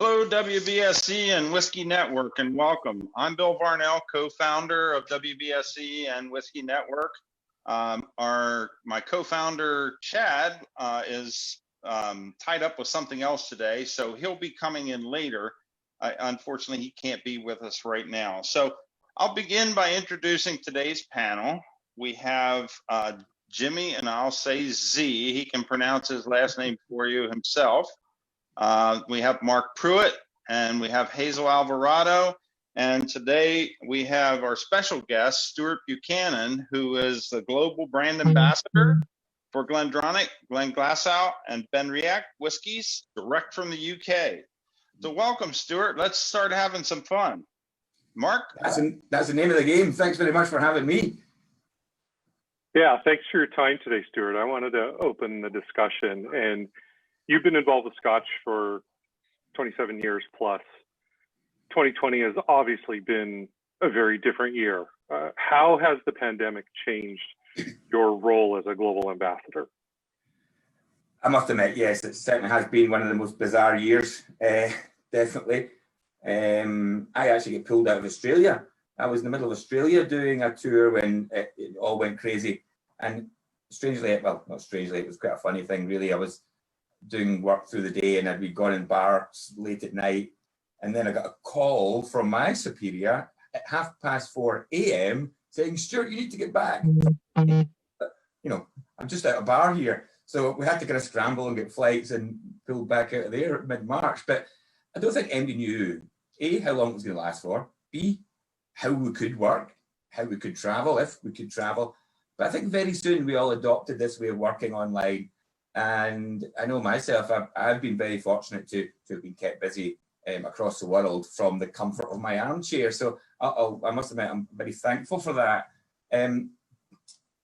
Hello, WBSC and Whiskey Network, and welcome. I'm Bill Varnell, co-founder of WBSC and Whiskey Network. My co-founder, Chad, is tied up with something else today, so he'll be coming in later. Unfortunately, he can't be with us right now. So I'll begin by introducing today's panel. We have Jimmy, and I'll say Z. He can pronounce his last name for you himself. We have Mark Pruitt, and we have Hazel Alvarado, and today we have our special guest, Stewart Buchanan, who is the Global Brand Ambassador for GlenDronach, Glenglassaugh, and Benriach Whiskies, direct from the UK. So welcome, Stewart. Let's start having some fun. Mark? That's the name of the game. Thanks very much for having me. Yeah, thanks for your time today, Stewart. I wanted to open the discussion, and you've been involved with Scotch for 27 years plus. 2020 has obviously been a very different year. How has the pandemic changed your role as a global ambassador? I must admit, yes, it certainly has been one of the most bizarre years, definitely. I actually get pulled out of Australia. I was in the middle of Australia doing a tour when it all went crazy. And strangely, well, not strangely, it was quite a funny thing, really. I was doing work through the day, and I'd be gone in bars late at night, and then I got a call from my superior at 4:30 a.m. saying, "Stuart, you need to get back." You know, I'm just at a bar here, so we had to kind of scramble and get flights and pull back out of there mid-March. But I don't think anybody knew A, how long it was going to last for, B, how we could work, how we could travel, if we could travel. But I think very soon we all adopted this way of working online. And I know myself, I've been very fortunate to have been kept busy across the world from the comfort of my armchair. So I must admit, I'm very thankful for that.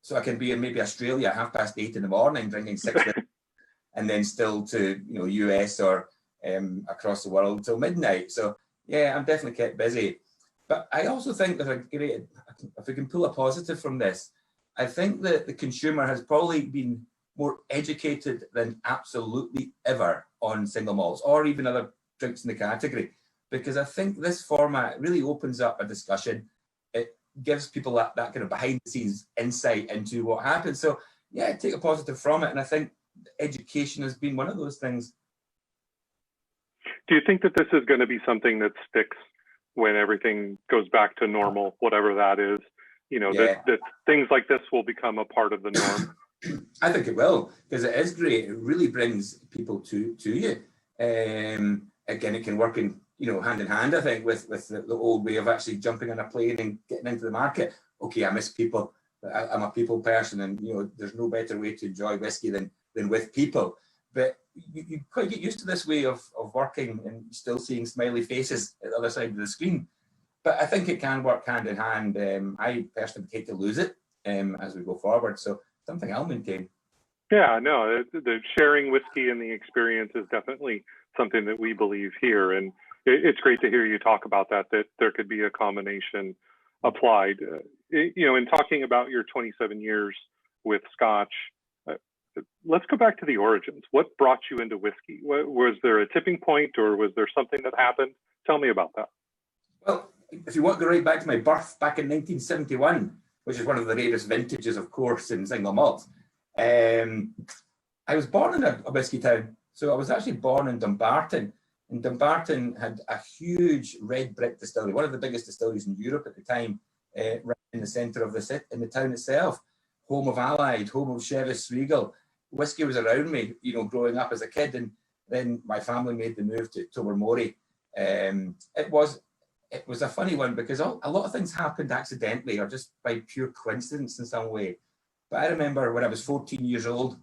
So I can be in maybe Australia at 8:30 in the morning, drinking 6 and then still to US or across the world till midnight. So yeah, I'm definitely kept busy. But I also think that if we can pull a positive from this, I think that the consumer has probably been more educated than absolutely ever on single malts or even other drinks in the category, because I think this format really opens up a discussion. It gives people that kind of behind the scenes insight into what happens. So yeah, take a positive from it. And I think education has been one of those things. Do you think that this is going to be something that sticks when everything goes back to normal, whatever that is? That things like this will become a part of the norm? I think it will, because it is great. It really brings people to you. Again, it can work in hand in hand, I think, with the old way of actually jumping on a plane and getting into the market. Okay, I miss people. I'm a people person, and there's no better way to enjoy whiskey than with people. But you quite get used to this way of working and still seeing smiley faces at the other side of the screen. But I think it can work hand in hand. I personally hate to lose it as we go forward. So something I'll maintain. Yeah, no, the sharing whiskey and the experience is definitely something that we believe here. And it's great to hear you talk about that there could be a combination applied. In talking about your 27 years with Scotch, let's go back to the origins. What brought you into whiskey? Was there a tipping point, or was there something that happened? Tell me about that. Well, if you want to go right back to my birth back in 1971, which is one of the rarest vintages, of course, in single malt. I was born in a whiskey town. So I was actually born in Dumbarton. And Dumbarton had a huge red brick distillery, one of the biggest distilleries in Europe at the time, right in the centre of the city, in the town itself. Home of Allied, home of Chivas Regal. Whiskey was around me, growing up as a kid. And then my family made the move to Tobermory. It was a funny one because a lot of things happened accidentally or just by pure coincidence in some way. But I remember when I was 14 years old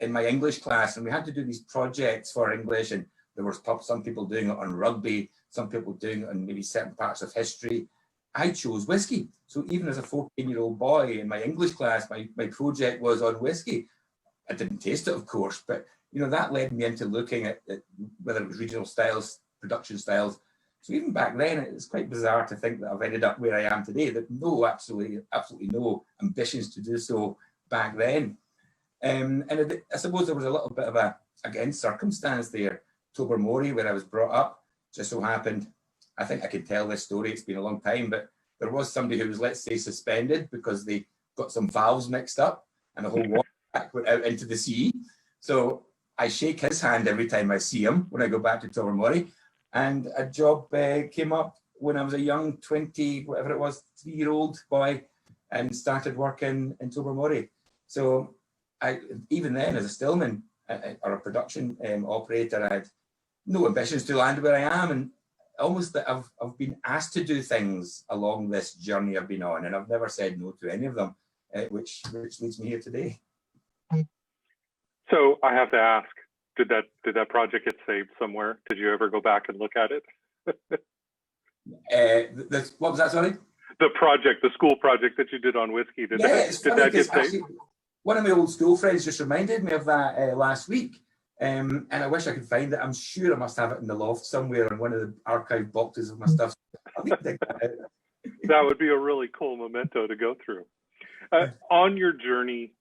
in my English class, and we had to do these projects for English, and there was some people doing it on rugby, some people doing it on maybe certain parts of history. I chose whiskey. So even as a 14-year-old boy in my English class, my project was on whiskey. I didn't taste it, of course, but that led me into looking at whether it was regional styles, production styles. So even back then, it's quite bizarre to think that I've ended up where I am today. That absolutely no ambitions to do so back then. And I suppose there was a little bit of a, again, circumstance there. Tobermory, where I was brought up. Just so happened, I think I can tell this story, it's been a long time, but there was somebody who was, let's say, suspended because they got some valves mixed up and the whole water went out into the sea. So I shake his hand every time I see him when I go back to Tobermory. And a job came up when I was a young 20, whatever it was, 3-year-old boy, and started working in Tobermory. So even then, as a stillman or a production operator, I had no ambitions to land where I am, and almost that I've been asked to do things along this journey I've been on, and I've never said no to any of them, which leads me here today. So I have to ask, did that project get saved somewhere? Did you ever go back and look at it? What was that, sorry? The school project that you did on whiskey, did that get saved? Actually, one of my old school friends just reminded me of that last week. And I wish I could find it. I'm sure I must have it in the loft somewhere in one of the archive boxes of my stuff. I'll need to dig that out. That would be a really cool memento to go through. On your journey,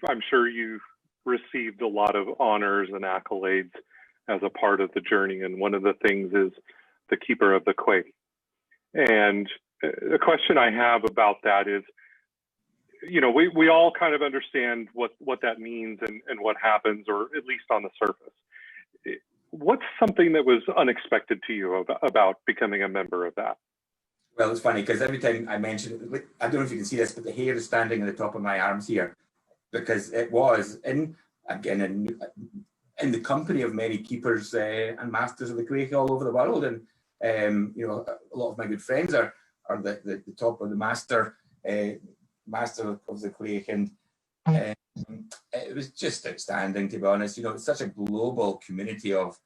I'm sure you've received a lot of honors and accolades as a part of the journey. And one of the things is the Keeper of the Quay. And the question I have about that is, we all kind of understand what that means and what happens, or at least on the surface. What's something that was unexpected to you about becoming a member of that? Well, it's funny because every time I mention it, I don't know if you can see this, but the hair is standing on the top of my arms here, because it was in the company of many keepers and masters of the quay all over the world, and a lot of my good friends are the top of the master of the quay, and it was just outstanding, to be honest. It's such a global community of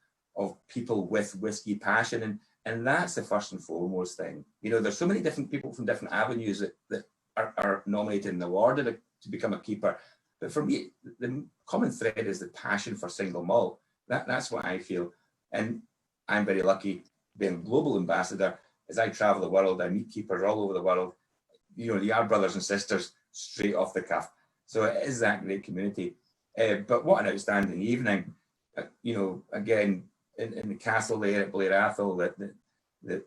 people with whiskey passion, and that's the first and foremost thing. There's so many different people from different avenues that are nominated and awarded to become a keeper. But for me, the common thread is the passion for single malt. That's what I feel. And I'm very lucky being a global ambassador. As I travel the world, I meet keepers all over the world. They are brothers and sisters straight off the cuff. So it is that great community. But what an outstanding evening. Again, in the castle there at Blair Athol, the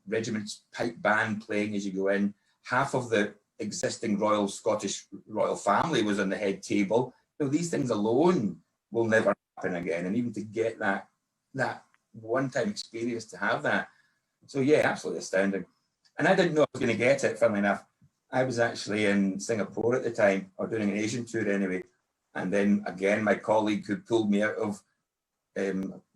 regiment's pipe band playing as you go in. Half of the existing Scottish royal family was on the head table. These things alone will never happen again. And even to get that one-time experience, to have that. So yeah, absolutely astounding. And I didn't know I was going to get it, funnily enough. I was actually in Singapore at the time, or doing an Asian tour anyway. And then again, my colleague who pulled me out of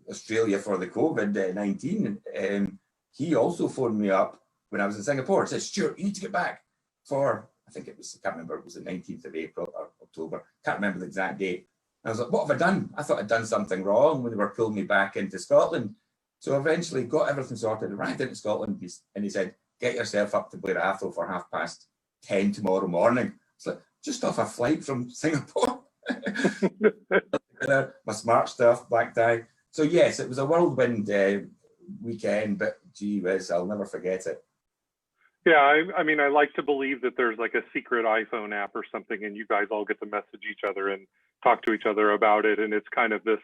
Australia for the COVID-19, he also phoned me up when I was in Singapore and said, "Stewart, you need to get back for," I think it was, I can't remember, it was the 19th of April or October. Can't remember the exact date. And I was like, what have I done? I thought I'd done something wrong when they were pulling me back into Scotland. So eventually got everything sorted, arrived into Scotland, and he said, "Get yourself up to Blair Athol for 10:30 tomorrow morning." It's like, just off a flight from Singapore. My smart stuff, black tie. So yes, it was a whirlwind weekend, but gee whiz, I'll never forget it. Yeah, I mean, I like to believe that there's like a secret iPhone app or something, and you guys all get to message each other and talk to each other about it. And it's kind of this,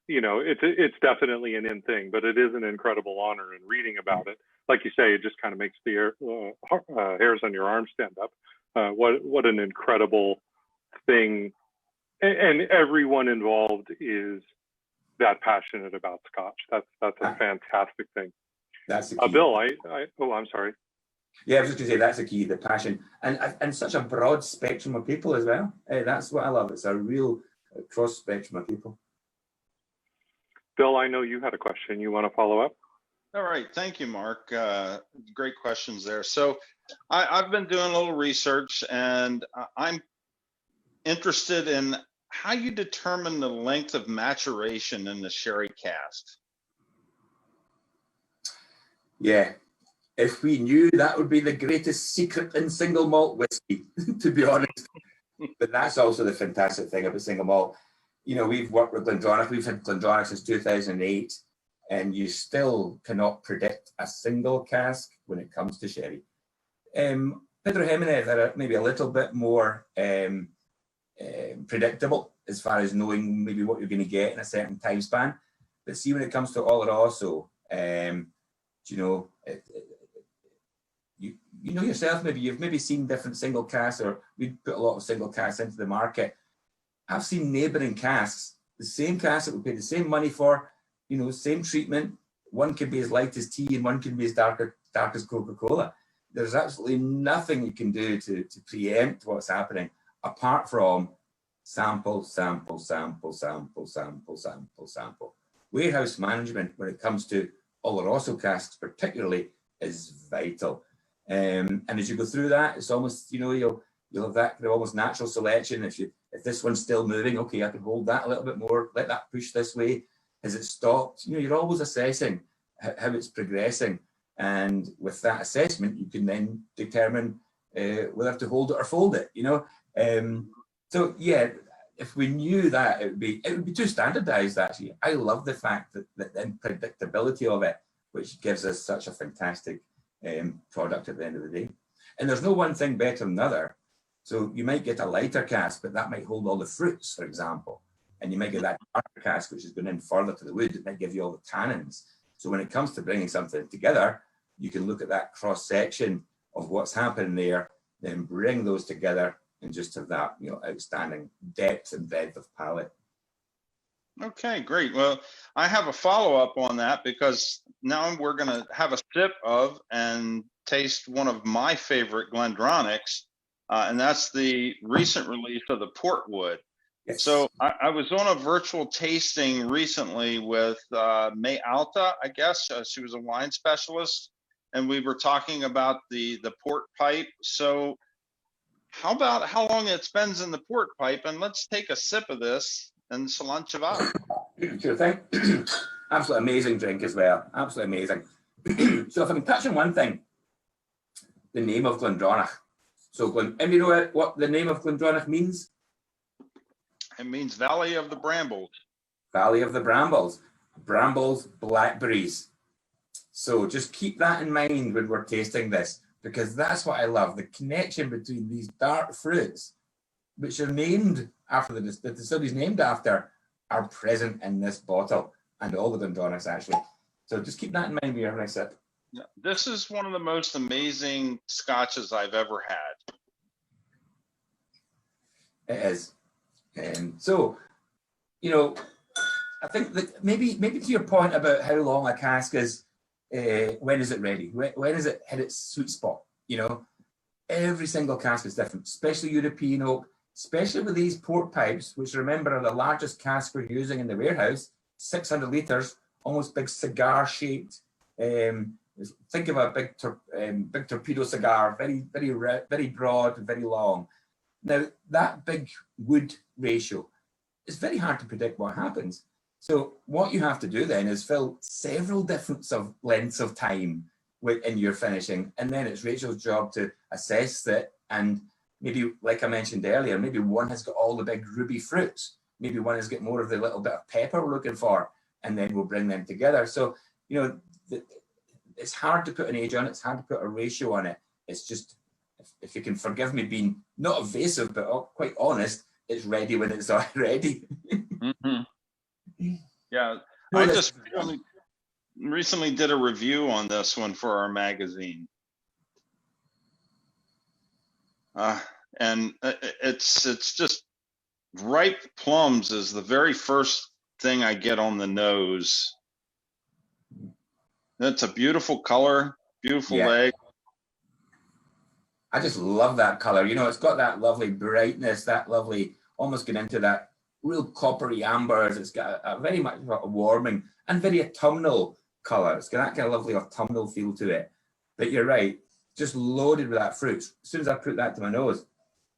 it's definitely an in thing, but it is an incredible honor. And reading about it, like you say, it just kind of makes the hairs on your arm stand up. What an incredible thing. And everyone involved is that passionate about Scotch. That's a fantastic thing. That's the key. Bill, I'm sorry. Yeah, I was just going to say that's the key, the passion, and such a broad spectrum of people as well. That's what I love. It's a real cross spectrum of people. Bill, I know you had a question. You want to follow up? All right, thank you, Mark. Great questions there. So I've been doing a little research, and I'm interested in how you determine the length of maturation in the sherry cask. Yeah. If we knew, that would be the greatest secret in single malt whiskey, to be honest. But that's also the fantastic thing about single malt. We've worked with GlenDronach. We've had GlenDronach since 2008, and you still cannot predict a single cask when it comes to sherry. Pedro Jimenez are maybe a little bit more predictable as far as knowing maybe what you're going to get in a certain time span. But see, when it comes to Oloroso, you know, you know yourself, maybe you've maybe seen different single casks, or we put a lot of single casks into the market. I've seen neighbouring casks, the same cask that we pay the same money for, you know, same treatment. One can be as light as tea and one can be as dark as Coca-Cola. There's absolutely nothing you can do to preempt what's happening apart from sample, sample, sample, sample, sample, sample, sample. Warehouse management, when it comes to Oloroso casks particularly, is vital. And as you go through that, it's almost, you know, you'll have that kind of almost natural selection. If this one's still moving, okay, I can hold that a little bit more, let that push this way. Has it stopped? You know, you're always assessing how it's progressing. And with that assessment, you can then determine whether to hold it or fold it, you know. So yeah, if we knew that, it would be too standardized, actually. I love the fact that the unpredictability of it, which gives us such a fantastic product at the end of the day. And there's no one thing better than another. So you might get a lighter cask, but that might hold all the fruits, for example. And you might get that darker cask, which has gone in further to the wood. It might give you all the tannins. So when it comes to bringing something together, you can look at that cross-section of what's happening there, then bring those together and just have that, you know, outstanding depth and breadth of palate. Okay, great. Well, I have a follow-up on that, because now we're going to have a sip of and taste one of my favorite Glendronachs, and that's the recent release of the Portwood. Yes. So I was on a virtual tasting recently with May Alta, I guess. She was a wine specialist, and we were talking about the port pipe. So how about how long it spends in the port pipe? And let's take a sip of this and Solange va. Sure thing. Absolutely amazing drink as well. Absolutely amazing. So if I can touch on one thing, the name of Glendronach. So and you know what the name of Glendronach means? It means Valley of the Brambles. Valley of the Brambles. Brambles, blackberries. So just keep that in mind when we're tasting this, because that's what I love. The connection between these dark fruits, which are named after the distillery is named after, are present in this bottle, and all the Glendronachs actually. So just keep that in mind when you're having a sip. Yeah, this is one of the most amazing scotches I've ever had. It is. So, you know, I think that maybe to your point about how long a cask is, when is it ready? When is it hit its sweet spot? You know, every single cask is different, especially European oak, especially with these port pipes, which remember are the largest cask we're using in the warehouse, 600 litres, almost big cigar shaped. Think of a big torpedo cigar, very broad, very long. Now, that big wood ratio is very hard to predict what happens. So what you have to do then is fill several different lengths of time in your finishing, and then it's Rachel's job to assess that. And maybe, like I mentioned earlier, maybe one has got all the big ruby fruits, maybe one has got more of the little bit of pepper we're looking for, and then we'll bring them together. So, you know, it's hard to put an age on it, it's hard to put a ratio on it. It's just, if you can forgive me being not evasive, but quite honest, it's ready when it's ready. Mm-hmm. Yeah, I just recently did a review on this one for our magazine. And it's just ripe plums is the very first thing I get on the nose. That's a beautiful color, beautiful leg. I just love that color. You know, it's got that lovely brightness, that lovely, almost getting into that real coppery ambers. It's got a very much a warming and very autumnal color. It's got that kind of lovely autumnal feel to it. But you're right, just loaded with that fruit. As soon as I put that to my nose,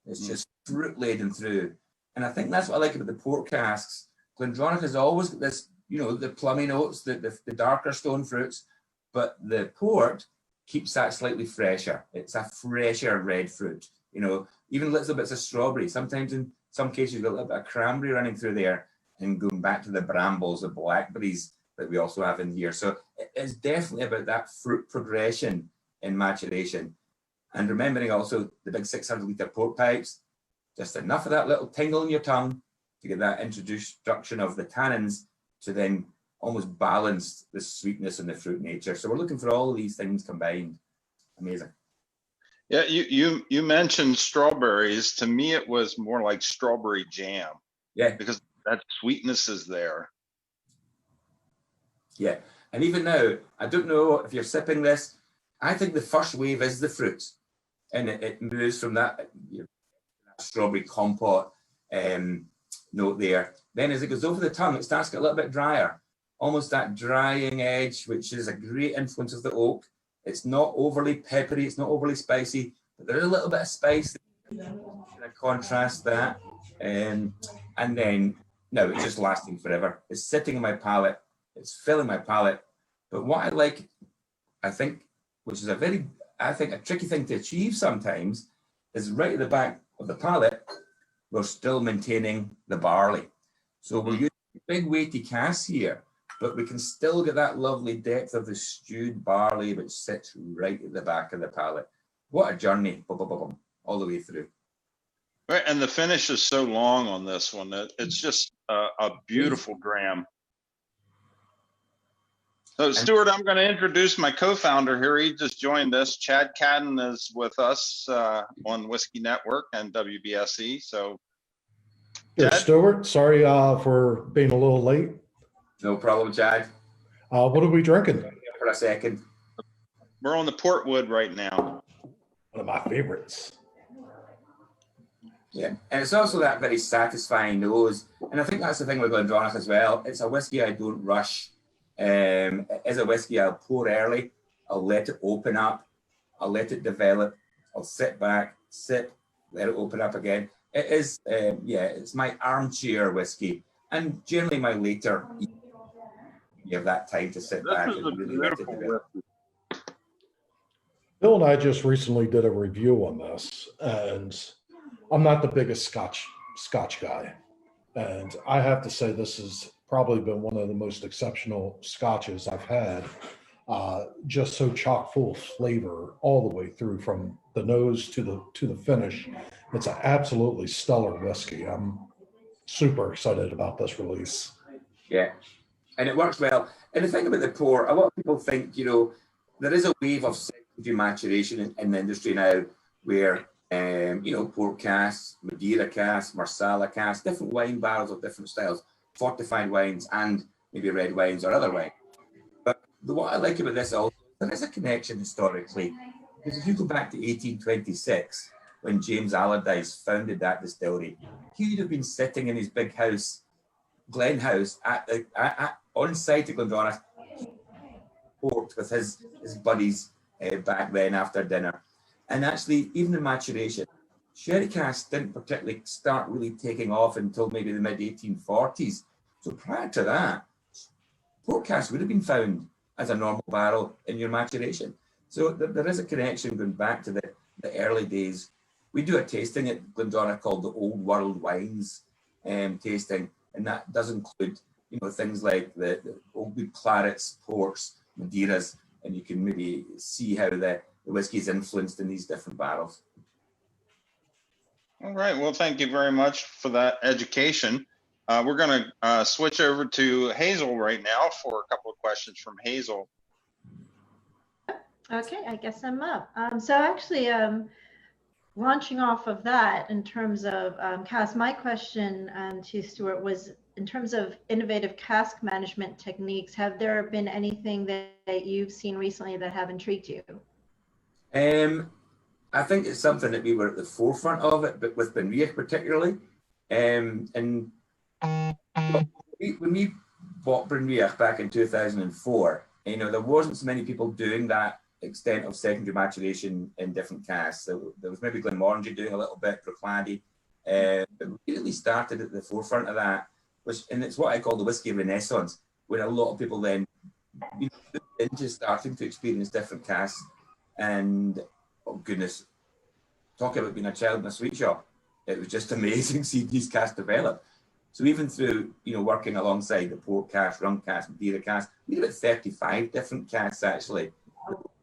it's just fruit laden through. And I think that's what I like about the port casks. Glendronach has always got this, you know, the plummy notes, the darker stone fruits, but the port keeps that slightly fresher. It's a fresher red fruit, you know, even little bits of strawberry. Sometimes in some cases, you've got a little bit of cranberry running through there, and going back to the brambles, the blackberries that we also have in here. So it's definitely about that fruit progression in maturation. And remembering also the big 600 litre port pipes, just enough of that little tingle in your tongue to get that introduction of the tannins to then almost balance the sweetness and the fruit nature. So we're looking for all of these things combined. Amazing. Yeah, you mentioned strawberries. To me, it was more like strawberry jam. Yeah. Because that sweetness is there. Yeah. And even now, I don't know if you're sipping this, I think the first wave is the fruits. And it moves from that, strawberry compote note there. Then as it goes over the tongue, it starts to get a little bit drier. Almost that drying edge, which is a great influence of the oak. It's not overly peppery, it's not overly spicy, but there is a little bit of spice to contrast that. And then, no, it's just lasting forever. It's sitting in my palate, it's filling my palate. But what I like, I think, which is a tricky thing to achieve sometimes, is right at the back of the palate, we're still maintaining the barley. So we're using big weighty casks here, but we can still get that lovely depth of the stewed barley, which sits right at the back of the palate. What a journey, all the way through. Right, and the finish is so long on this one. It's just a beautiful dram. So, Stewart, I'm going to introduce my co-founder here. He just joined us. Chad Cadden is with us on Whiskey Network and WBSE. So, Chad? Stewart, sorry for being a little late. No problem, Chad. What are we drinking? For a second. We're on the Portwood right now. One of my favorites. Yeah, and it's also that very satisfying nose. And I think that's the thing with Glendronach as well. It's a whiskey I don't rush. It is a whiskey I'll pour early. I'll let it open up. I'll let it develop. I'll sit back, sip, let it open up again. It is, it's my armchair whiskey. And generally my later, you have that time to sit back and really let it develop. Bill and I just recently did a review on this, and I'm not the biggest Scotch guy. And I have to say this has probably been one of the most exceptional Scotches I've had. Just so chock full of flavor all the way through from the nose to the finish. It's an absolutely stellar whiskey. I'm super excited about this release. Yeah, and it works well. And the thing about the pour, a lot of people think, there is a wave of secondary maturation in the industry now where, port casks, Madeira casks, Marsala casks, different wine barrels of different styles, fortified wines and maybe red wines or other wine. But what I like about this also, there is a connection historically, because if you go back to 1826, when James Allardyce founded that distillery, he would have been sitting in his big house, Glen House, on site at Glendronach, port with his buddies back then after dinner. And actually, even in maturation, sherry casks didn't particularly start really taking off until maybe the mid-1840s. So prior to that, port casks would have been found as a normal barrel in your maturation. So there is a connection going back to the early days. We do a tasting at Glendronach called the Old World Wines tasting, and that does include things like the old good clarets, ports, Madeiras, and you can maybe see how the whiskey is influenced in these different barrels. All right. Well, thank you very much for that education. We're going to switch over to Hazel right now for a couple of questions from Hazel. Okay, I guess I'm up. So actually, launching off of that in terms of cask, my question to Stewart was in terms of innovative cask management techniques, have there been anything that you've seen recently that have intrigued you? I think it's something that we were at the forefront of it, but with Benriach particularly. And when we bought Benriach back in 2004, there wasn't so many people doing that extent of secondary maturation in different casks. So there was maybe Glenmorangie doing a little bit, Brooklady, but we really started at the forefront of that, and it's what I call the whiskey renaissance, where a lot of people then into starting to experience different casks. And oh goodness, talk about being a child in a sweet shop. It was just amazing seeing these casks develop. So even through, working alongside the port cask, rum cask, Madeira cask, we had about 35 different casks actually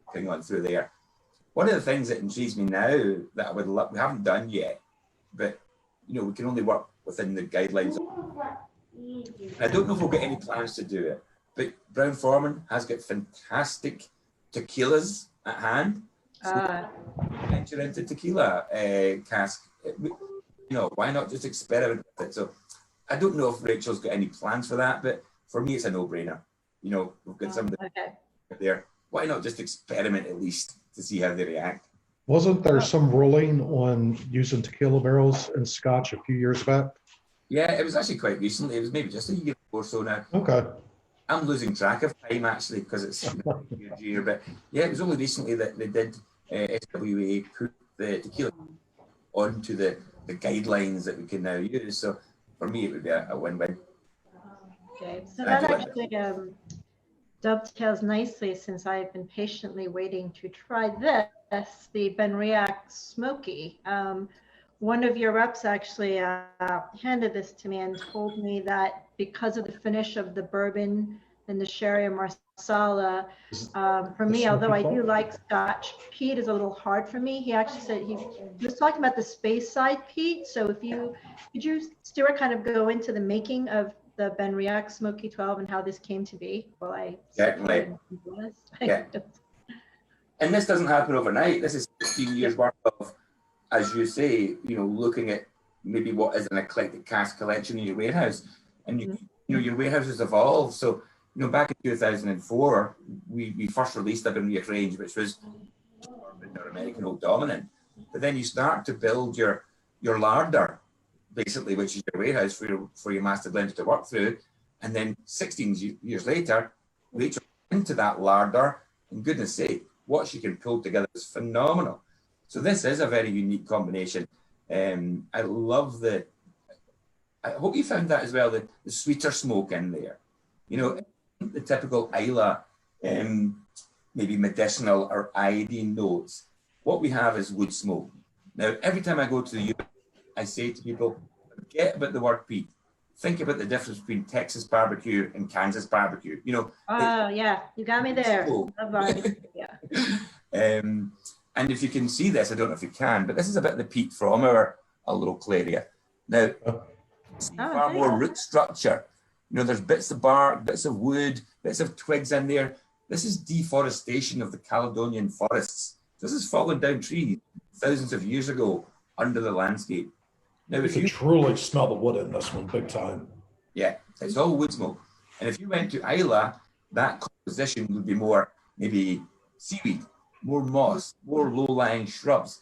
working on through there. One of the things that intrigues me now that I would love, we haven't done yet, but we can only work within the guidelines. I don't know if we'll get any plans to do it, But Brown Foreman has got fantastic tequilas at hand. So venture into tequila cask. Why not just experiment with it? So I don't know if Rachel's got any plans for that, but for me, it's a no-brainer. We've got somebody there. Why not just experiment at least to see how they react? Wasn't there some ruling on using tequila barrels in Scotch a few years back? Yeah, it was actually quite recently. It was maybe just a year or so now. Okay. I'm losing track of time actually because it's year, but yeah, it was only recently that they did SWA put the tequila onto the guidelines that we can now use. So for me, it would be a win-win. Okay, so that actually dovetails nicely, since I've been patiently waiting to try this, the Benriach Smoky. One of your reps actually handed this to me and told me that because of the finish of the bourbon and the sherry and marsala, for me, although I do like Scotch, peat is a little hard for me. He actually said he was talking about the space side peat. So could you, Stewart, kind of go into the making of the Benriach Smoky 12 and how this came to be? While I certainly. Yeah. And this doesn't happen overnight. This is 15 years worth of, as you say, looking at maybe what is an eclectic cask collection in your warehouse, and your warehouse has evolved. So back in 2004, we first released a Benriach range, which was our American Oak Dominant. But then you start to build your larder, basically, which is your warehouse for your master blends to work through. And then 16 years later, Rachel into that larder, and goodness sake, what she can pull together is phenomenal. So this is a very unique combination. I love I hope you found that as well, the sweeter smoke in there. The typical Isla, maybe medicinal or iodine notes. What we have is wood smoke. Now, every time I go to the US, I say to people, forget about the word peat. Think about the difference between Texas barbecue and Kansas barbecue. Yeah, you got me there. Yeah. And if you can see this, I don't know if you can, but this is a bit of the peat from our local area. Now, far more root structure. There's bits of bark, bits of wood, bits of twigs in there. This is deforestation of the Caledonian forests. This is fallen down trees thousands of years ago under the landscape. Now, if you truly smell the wood in this one, big time. Yeah, it's all wood smoke. And if you went to Isla, that composition would be more maybe seaweed, more moss, more low-lying shrubs.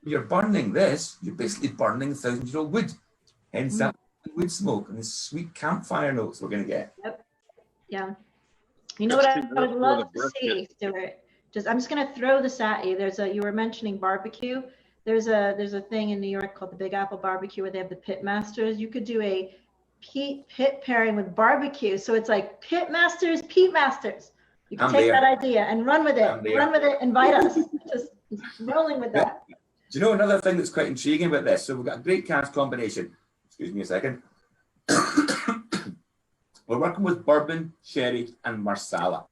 When you're burning this, you're basically burning 1,000-year-old wood. Hence that wood smoke and the sweet campfire notes we're going to get. Yep. Yeah. You know what I would love to see, Stewart? I'm just going to throw this at you. You were mentioning barbecue. There's a thing in New York called the Big Apple Barbecue where they have the pit masters. You could do a pit pairing with barbecue. So it's like pit masters, peat masters. You can take that idea and run with it. Run with it. Invite us. Just rolling with that. Do you know another thing that's quite intriguing about this? So we've got a great cask combination. Excuse me a second. We're working with bourbon, sherry, and marsala.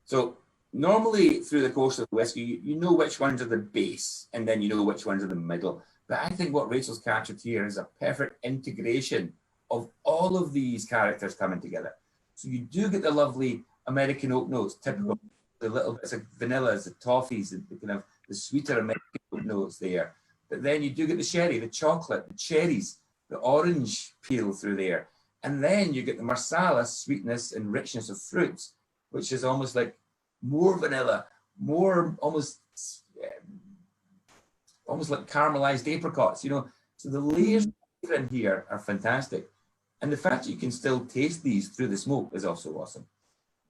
So normally through the course of the whiskey, you know which ones are the base, and then you know which ones are the middle. But I think what Rachel's captured here is a perfect integration of all of these characters coming together. So you do get the lovely American oak notes, typical, the little bits of vanillas, the toffees, the kind of the sweeter American oak notes there. But then you do get the sherry, the chocolate, the cherries, the orange peel through there. And then you get the marsala sweetness and richness of fruits, which is almost like more vanilla, more almost like caramelized apricots, So the layers in here are fantastic. And the fact that you can still taste these through the smoke is also awesome.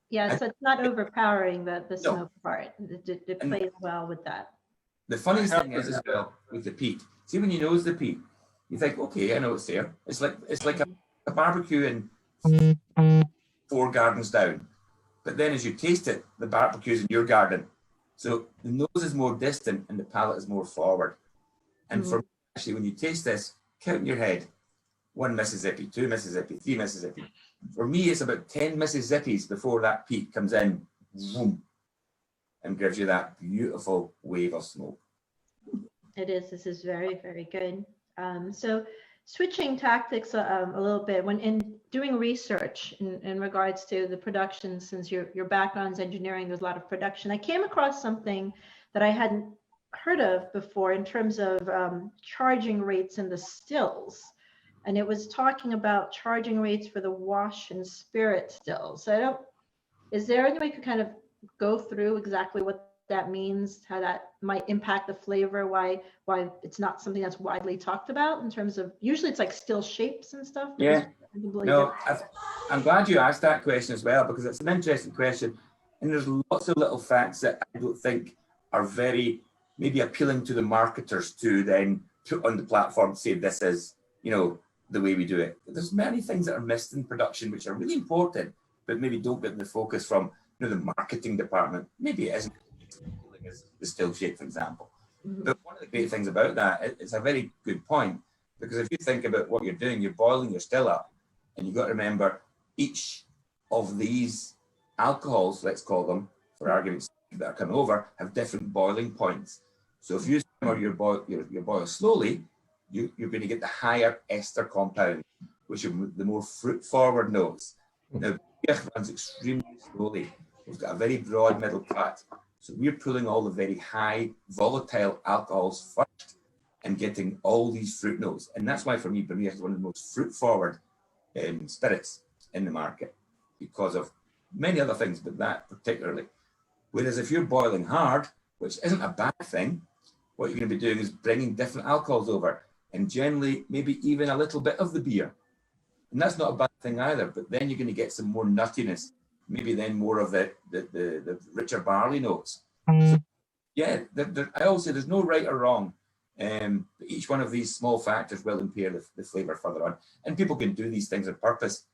Yeah, so it's not overpowering the smoke part. It plays well with that. The funniest thing is as well with the peat. See, when you nose the peat, you think, okay, I know it's there. It's like a barbecue in 4 gardens down. But then as you taste it, the barbecue's in your garden. So the nose is more distant and the palate is more forward. And for me, actually, when you taste this, count in your head. 1 Mississippi, 2 Mississippi, 3 Mississippi. For me, it's about 10 Mississippis before that peat comes in, boom, and gives you that beautiful wave of smoke. It is. This is very, very good. So switching tactics a little bit, doing research in regards to the production, since your background's engineering, there's a lot of production. I came across something that I hadn't heard of before in terms of charging rates in the stills. And it was talking about charging rates for the wash and spirit stills. So is there any way you could kind of go through exactly what that means, how that might impact the flavor, why it's not something that's widely talked about in terms of, usually it's like still shapes and stuff. Yeah, no, I'm glad you asked that question as well, because it's an interesting question. And there's lots of little facts that I don't think are very maybe appealing to the marketers to then put on the platform to say this is, you know, the way we do it. There's many things that are missed in production which are really important, but maybe don't get the focus from, you know, the marketing department. Maybe it isn't as the still shape, for example. Mm-hmm. But one of the great things about that, it's a very good point, because if you think about what you're doing, you're boiling your still up, and you've got to remember each of these alcohols, let's call them, for argument's sake, that are coming over, have different boiling points. So if you simmer your boil slowly, you're going to get the higher ester compound, which are the more fruit-forward notes. Now, beer runs extremely slowly. It's got a very broad middle cut. So we're pulling all the very high volatile alcohols first and getting all these fruit notes. And that's why for me, Bermuda is one of the most fruit-forward spirits in the market, because of many other things, but that particularly. Whereas if you're boiling hard, which isn't a bad thing, what you're going to be doing is bringing different alcohols over, and generally maybe even a little bit of the beer. And that's not a bad thing either, but then you're going to get some more nuttiness, maybe then more of the richer barley notes. So, yeah, I always say there's no right or wrong. But each one of these small factors will impair the flavour further on. And people can do these things on purpose.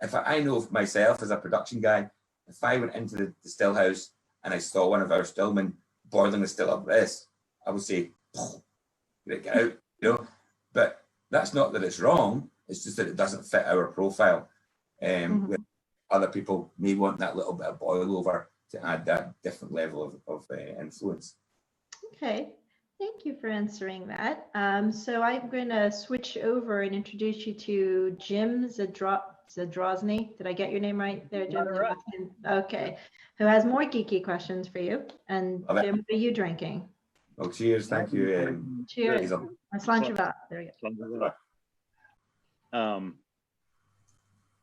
If I know of myself as a production guy, if I went into the still house and I saw one of our stillmen boiling the still up this, I would say, get out, you know. But that's not that it's wrong, it's just that it doesn't fit our profile. Where other people may want that little bit of boil over to add that different level of influence. Okay. Thank you for answering that. So I'm going to switch over and introduce you to Jim Zadrozny. Did I get your name right there, Jim? Right. Okay. Who has more geeky questions for you? And Jim, what are you drinking? Well, cheers. Thank you. Cheers. There we go.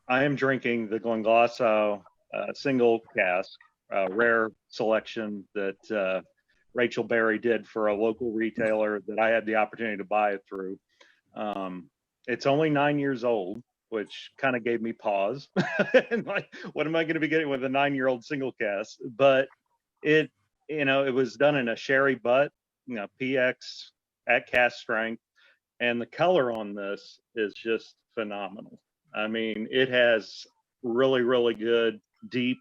I am drinking the Glenglasso single cask, rare selection that Rachel Berry did for a local retailer that I had the opportunity to buy it through. It's only 9 years old, which kind of gave me pause. And like, what am I going to be getting with a 9-year-old single cask? But it was done in a sherry butt, PX at cask strength, and the color on this is just phenomenal. I mean, it has really, really good, deep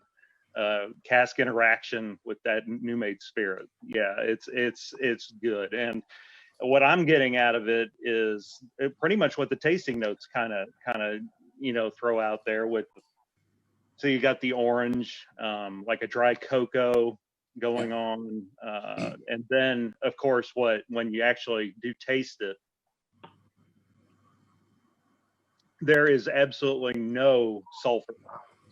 cask interaction with that new made spirit. Yeah, it's good. And what I'm getting out of it is pretty much what the tasting notes kind of throw out there with. So you got the orange, like a dry cocoa going on, and then of course when you actually do taste it, there is absolutely no sulfur.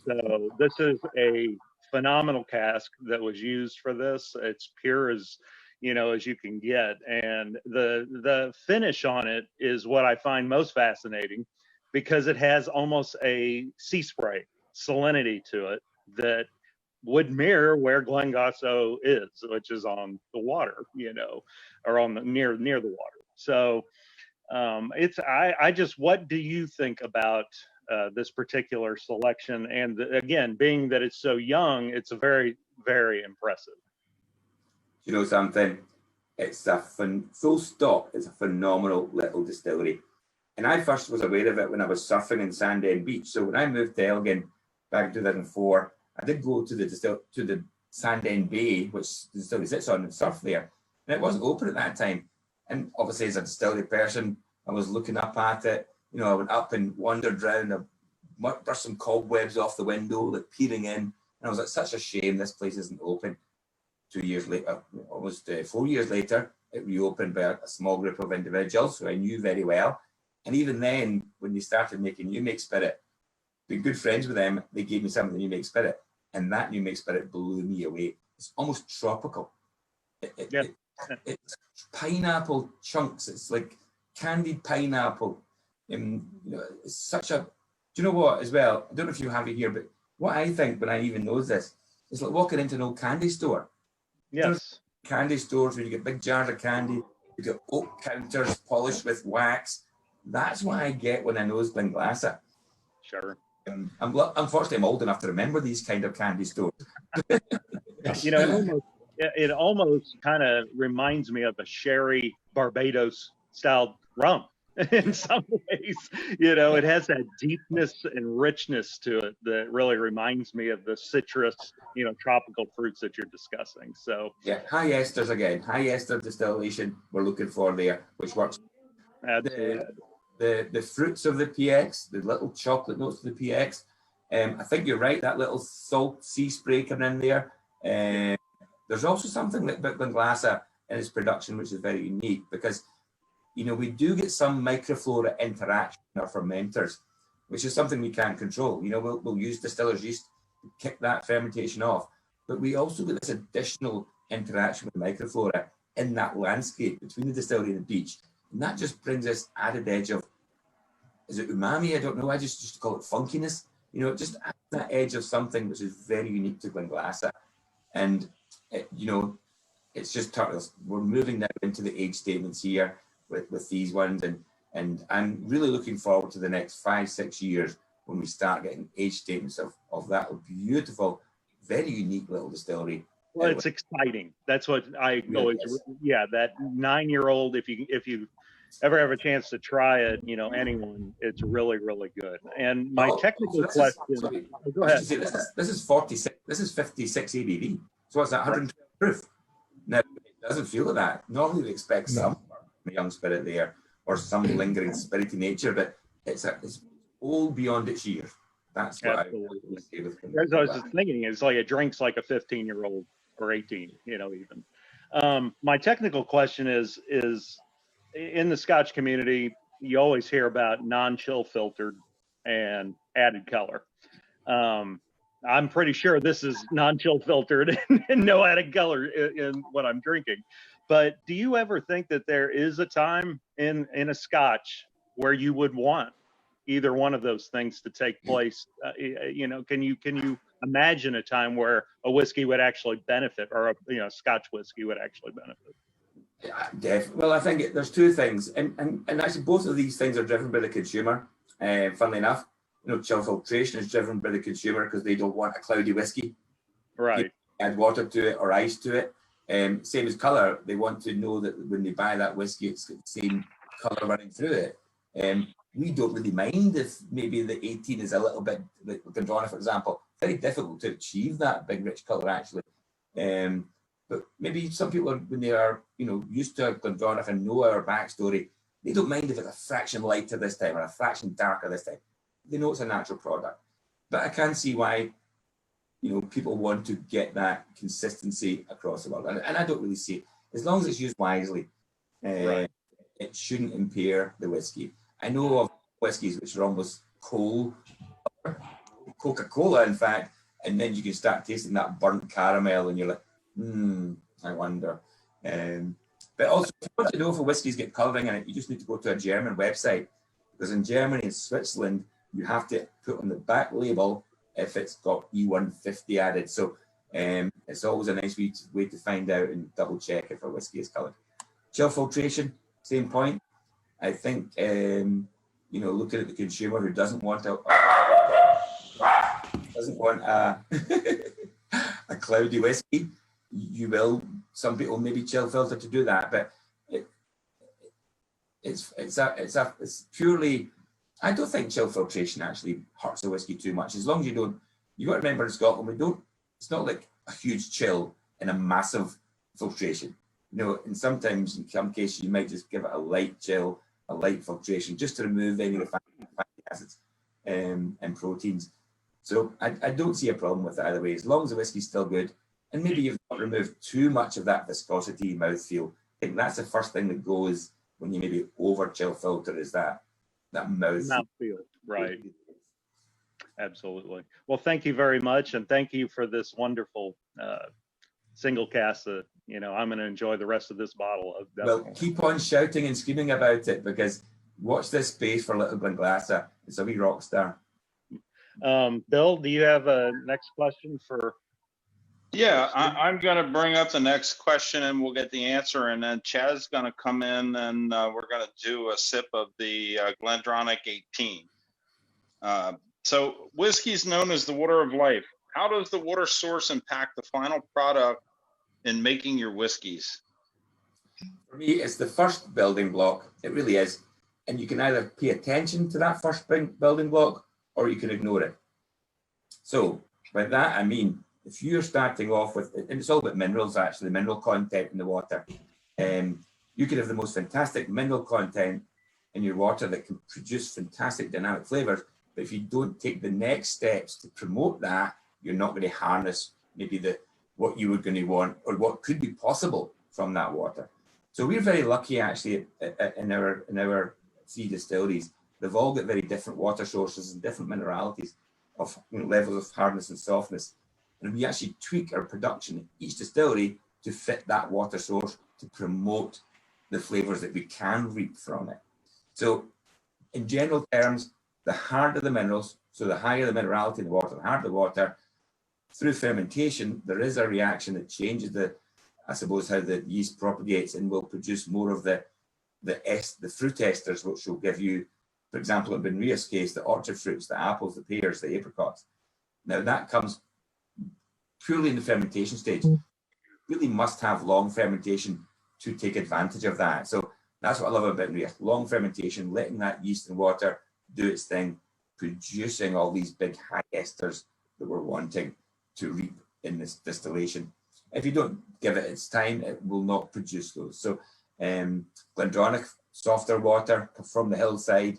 So this is a phenomenal cask that was used for this. It's pure as you can get, and the finish on it is what I find most fascinating, because it has almost a sea spray salinity to it that would mirror where Glenglasso is, which is on the water, or on the near the water. So what do you think about this particular selection? And again, being that it's so young, it's a very, very impressive. You know something? It's full stop. It's a phenomenal little distillery. And I first was aware of it when I was surfing in Sandend Beach. So when I moved to Elgin back in 2004, I did go to the Sandend Bay, which the distillery sits on, and surf there. And it wasn't open at that time. And obviously, as a distillery person, I was looking up at it. I went up and wandered around. I brushed some cobwebs off the window, like peering in. And I was like, such a shame this place isn't open. 2 years later, almost 4 years later, it reopened by a small group of individuals who I knew very well. And even then, when they started making new make spirit, been good friends with them. They gave me some of the new make spirit, and that new make spirit blew me away. It's almost tropical. It's pineapple chunks. It's like candied pineapple. It's such a. Do you know what? As well, I don't know if you have it here, but what I think when I even knows this, it's like walking into an old candy store. Yes. There's candy stores where you get big jars of candy, you get oak counters polished with wax. That's what I get when I nose Glenglassaugh. Sure. Unfortunately, I'm old enough to remember these kind of candy stores. It almost kind of reminds me of a sherry Barbados style rum in some ways. It has that deepness and richness to it that really reminds me of the citrus, tropical fruits that you're discussing. So yeah, high esters again, high ester distillation we're looking for there, which works. Absolutely. The fruits of the PX, the little chocolate notes of the PX. I think you're right, that little salt sea spray coming in there. There's also something about Glenglassaugh in its production which is very unique because, we do get some microflora interaction in our fermenters, which is something we can't control. We'll use distiller's yeast to kick that fermentation off, but we also get this additional interaction with microflora in that landscape between the distillery and the beach. And that just brings us added edge of, is it umami? I don't know. I just used to call it funkiness. It just adds that edge of something which is very unique to Glenglassaugh. And, it's just we're moving now into the age statements here with these ones. And I'm really looking forward to the next 5-6 years when we start getting age statements of that beautiful, very unique little distillery. Well, it's exciting. That's what I always, that 9-year-old, if you ever have a chance to try it, anyone, it's really, really good. And my technical question, go ahead. This is 46, this is 56 ABV. So what's that, 112 proof? Now, it doesn't feel like that. Normally we expect some young spirit there or some lingering spirity nature, but it's all beyond its years. That's what I would say with them. As I was just thinking, it's like it drinks like a 15-year-old or 18, even. My technical question is in the Scotch community, you always hear about non-chill filtered and added color. I'm pretty sure this is non-chill filtered and no added color in what I'm drinking. But do you ever think that there is a time in a Scotch where you would want either one of those things to take place? Can you imagine a time where a whiskey would actually benefit, or a Scotch whiskey would actually benefit? Yeah, definitely. Well, I think there's two things, and actually both of these things are driven by the consumer. Funnily enough, chill filtration is driven by the consumer because they don't want a cloudy whiskey. Right. Add water to it or ice to it. Same as colour. They want to know that when they buy that whiskey, it's got the same colour running through it. We don't really mind if maybe the 18 is a little bit, like Glendronach, for example, very difficult to achieve that big rich colour actually. But maybe some people, when they are, used to Glendronach and know our backstory, they don't mind if it's a fraction lighter this time or a fraction darker this time. They know it's a natural product. But I can see why, people want to get that consistency across the world. And I don't really see it. As long as it's used wisely, it shouldn't impair the whiskey. I know of whiskies which are almost Coca-Cola, in fact, and then you can start tasting that burnt caramel and you're like, I wonder. But also, if you want to know if a whiskies get colouring in it, you just need to go to a German website. Because in Germany and Switzerland, you have to put on the back label if it's got E150 added. So it's always a nice way to find out and double check if a whiskey is coloured. Chill filtration, same point. I think, looking at the consumer who doesn't want a a cloudy whiskey, some people maybe chill filter to do that, but it's purely, I don't think chill filtration actually hurts the whiskey too much. As long as you got to remember in Scotland, it's not like a huge chill and a massive filtration. And sometimes in some cases you might just give it a light chill, a light filtration, just to remove any of the fatty acids and proteins. So I don't see a problem with it either way, as long as the whiskey's still good. And maybe you've not removed too much of that viscosity, mouthfeel. I think that's the first thing that goes when you maybe over chill filter, is that mouthfeel. Right. Absolutely. Well, thank you very much, and thank you for this wonderful single cast. I'm going to enjoy the rest of this bottle of. Well, keep on shouting and screaming about it, because watch this space for Little Glenglassaugh. It's a wee rock star. Bill, do you have a next question for? Yeah, I'm going to bring up the next question and we'll get the answer. And then Chad's going to come in and we're going to do a sip of the Glendronach 18. So whiskey is known as the water of life. How does the water source impact the final product in making your whiskeys? For me, it's the first building block. It really is. And you can either pay attention to that first building block or you can ignore it. So by that, I mean, if you're starting off with, and it's all about minerals, actually, mineral content in the water. You could have the most fantastic mineral content in your water that can produce fantastic dynamic flavors. But if you don't take the next steps to promote that, you're not going to harness maybe what you were going to want or what could be possible from that water. So we're very lucky, actually, in our 3 distilleries. They've all got very different water sources and different mineralities of levels of hardness and softness. And we actually tweak our production in each distillery to fit that water source to promote the flavors that we can reap from it. So in general terms, the harder the minerals, so the higher the minerality in the water, the harder the water, through fermentation, there is a reaction that changes how the yeast propagates and will produce more of the fruit esters, which will give you, for example, in Benria's case, the orchard fruits, the apples, the pears, the apricots. Now that comes purely in the fermentation stage. You really must have long fermentation to take advantage of that. So that's what I love about Benria. Long fermentation, letting that yeast and water do its thing, producing all these big high esters that we're wanting to reap in this distillation. If you don't give it its time, it will not produce those. So Glendronach, softer water from the hillside,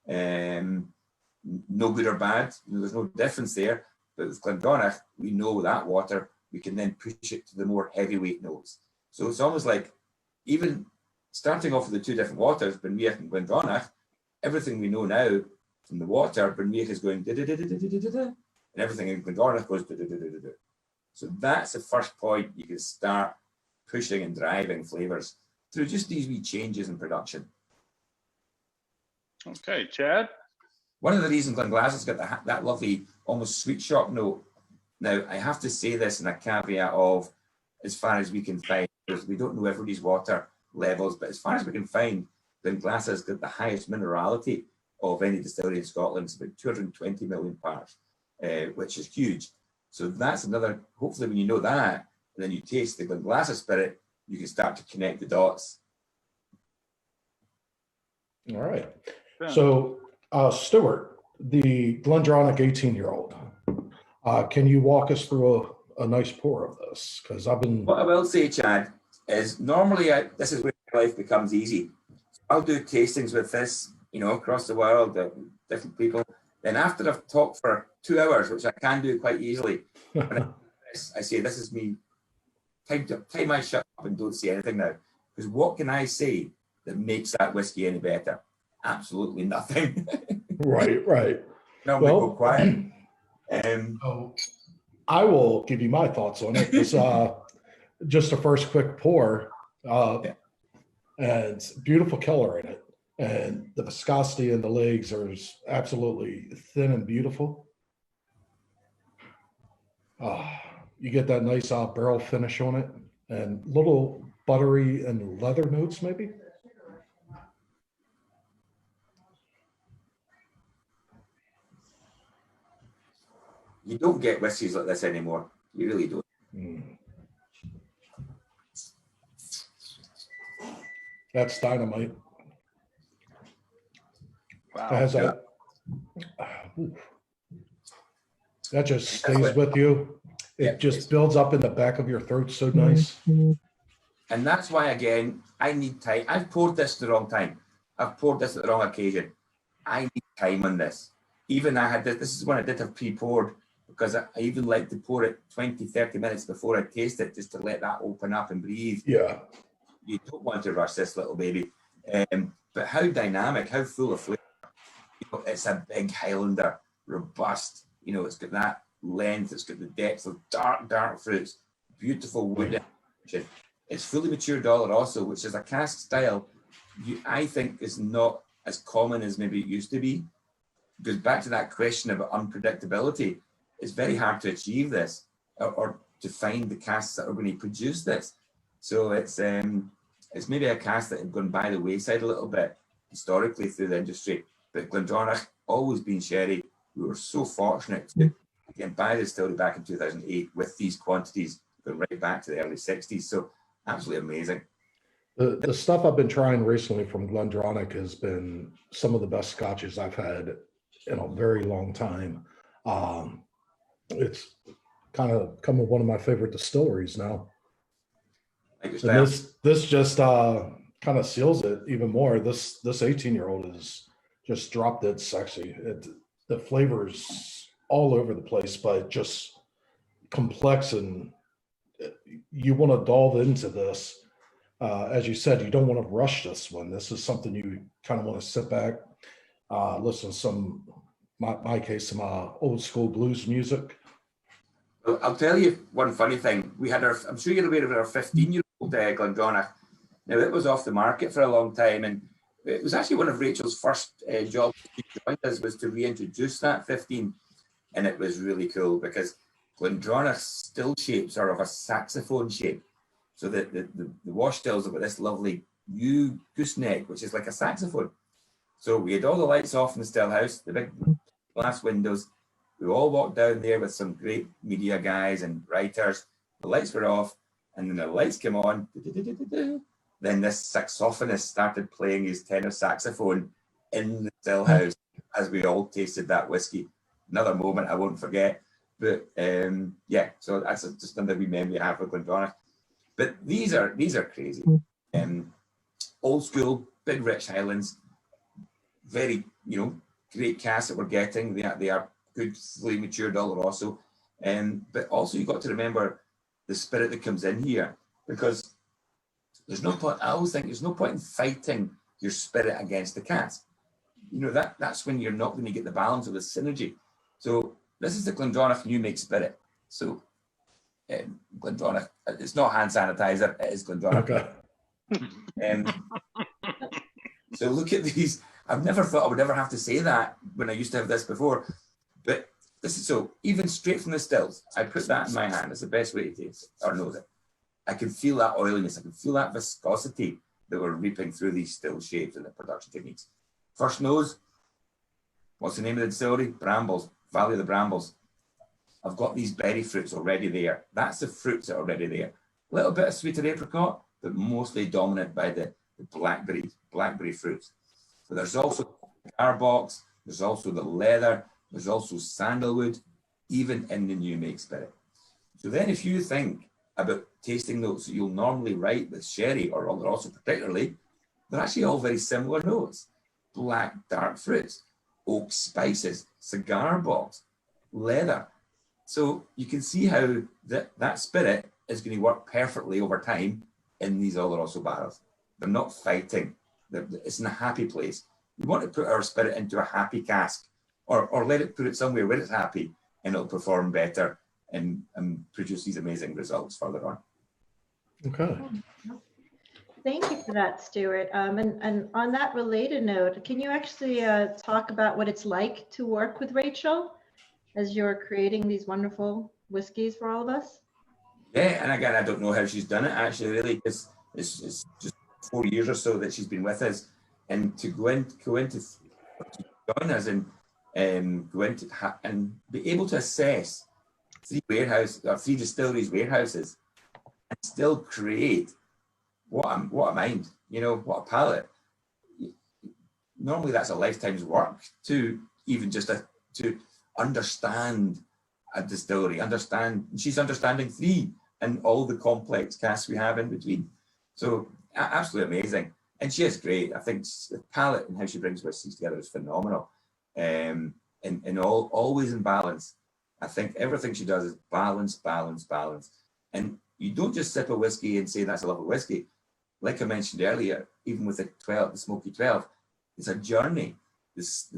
no good or bad. There's no difference there. But with Glendronach, we know that water, we can then push it to the more heavyweight notes. So it's almost like, even starting off with the 2 different waters, Benriach and Glendronach, everything we know now from the water, Benriach is going da-da-da-da-da-da-da-da, and everything in Glendronach goes da-da-da-da-da-da. So that's the first point you can start pushing and driving flavors through just these wee changes in production. Okay, Chad? One of the reasons Glenglassaugh's got that lovely, almost sweet shop note. Now, I have to say this in a caveat of, as far as we can find, because we don't know everybody's water levels, but as far as we can find, Glenglassaugh's got the highest minerality of any distillery in Scotland. It's about 220 million parts, which is huge. So that's another, hopefully when you know that, and then you taste the Glenglassaugh spirit, you can start to connect the dots. All right. So, Stewart, the Glendronach 18-year-old, can you walk us through a nice pour of this? Because I've been... What I will say, Chad, is normally this is where life becomes easy. I'll do tastings with this, across the world, different people. Then after I've talked for 2 hours, which I can do quite easily, I say, this is me. Time I shut up and don't say anything now. Because what can I say that makes that whiskey any better? Absolutely nothing. Right. No, well, go quiet. I will give you my thoughts on it. It's just a first quick pour, and beautiful color in it. And the viscosity in the legs are absolutely thin and beautiful. You get that nice barrel finish on it, and little buttery and leather notes maybe. You don't get whiskeys like this anymore. You really don't. That's dynamite. Wow. It has that just stays with you. It just builds up in the back of your throat so nice. And that's why, again, I need time. I've poured this at the wrong time. I've poured this at the wrong occasion. I need time on this. Even I had this is when I did have pre-poured, because I even like to pour it 20, 30 minutes before I taste it, just to let that open up and breathe. Yeah. You don't want to rush this little baby. But how dynamic, how full of flavor. It's a big Highlander, robust, You know, it's got that length, it's got the depth of dark fruits, beautiful wood. It's fully matured Oloroso, which is a cask style I think is not as common as maybe it used to be. Because back to that question about unpredictability, it's very hard to achieve this or to find the casks that are going to produce this. So it's maybe a cask that had gone by the wayside a little bit historically through the industry. But Glendronach, always been sherry. We were so fortunate to again buy the distillery back in 2008 with these quantities going right back to the early 60s. So absolutely amazing. The stuff I've been trying recently from Glendronach has been some of the best scotches I've had in a very long time. It's kind of come with one of my favorite distilleries now. And this just kind of seals it even more. This 18-year-old is just drop dead sexy. The flavors all over the place, but just complex, and you want to delve into this. As you said, you don't want to rush this one. This is something you kind of want to sit back, listen to some, my case, some old school blues music. Well, I'll tell you one funny thing. We had I'm sure you're aware of our 15-year-old Glendronach. Now, it was off the market for a long time, and it was actually one of Rachel's first jobs she joined us was to reintroduce that 15, and it was really cool because Glendronach's still shapes are of a saxophone shape. So the wash stills have got this lovely gooseneck, which is like a saxophone. So we had all the lights off in the still house, the big glass windows. We all walked down there with some great media guys and writers. The lights were off, and then the lights came on. Then this saxophonist started playing his tenor saxophone in the still house as we all tasted that whiskey. Another moment I won't forget. But yeah, so that's just another wee memory I have of Glendronach. But these are crazy. Old school, big rich Highlands, very great casks that we're getting. They are good, fully matured Oloroso. But also you've got to remember the spirit that comes in here, because there's no point. I always think there's no point in fighting your spirit against the cask. That's when you're not going to get the balance of the synergy. So this is the Glendronach New Make Spirit. So Glendronach, it's not hand sanitizer, it is Glendronach. Okay. So look at these. I've never thought I would ever have to say that when I used to have this before, but this is so even straight from the stills. I put that in my hand. It's the best way to taste it or nose it. I can feel that oiliness. I can feel that viscosity that we're reaping through these still shapes and the production techniques. First nose. What's the name of the distillery? Brambles. Valley of the Brambles. I've got these berry fruits already there. That's the fruits that are already there. A little bit of sweeter apricot, but mostly dominant by the blackberry fruits. So there's also cigar box, there's also the leather, there's also sandalwood, even in the New Make Spirit. So then if you think about tasting notes that you'll normally write with sherry or Oloroso particularly, they're actually all very similar notes. Black, dark fruits, oak spices, cigar box, leather. So you can see how that spirit is going to work perfectly over time in these Oloroso barrels. They're not fighting. It's in a happy place. We want to put our spirit into a happy cask or let it put it somewhere where it's happy, and it'll perform better and produce these amazing results further on. Okay. Thank you for that, Stewart. And on that related note, can you actually talk about what it's like to work with Rachel as you're creating these wonderful whiskeys for all of us? Yeah, and again, I don't know how she's done it actually, really, because it's just 4 years or so that she's been with us, and to go into to join us and go into and be able to assess three distilleries warehouses and still create what a mind, what a palate. Normally that's a lifetime's work to even just to understand a distillery, she's understanding three and all the complex casks we have in between. So absolutely amazing. And she is great. I think the palate and how she brings whiskeys together is phenomenal. And always in balance. I think everything she does is balance, balance, balance. And you don't just sip a whiskey and say that's a lovely whiskey. Like I mentioned earlier, even with the Smoky 12, it's a journey.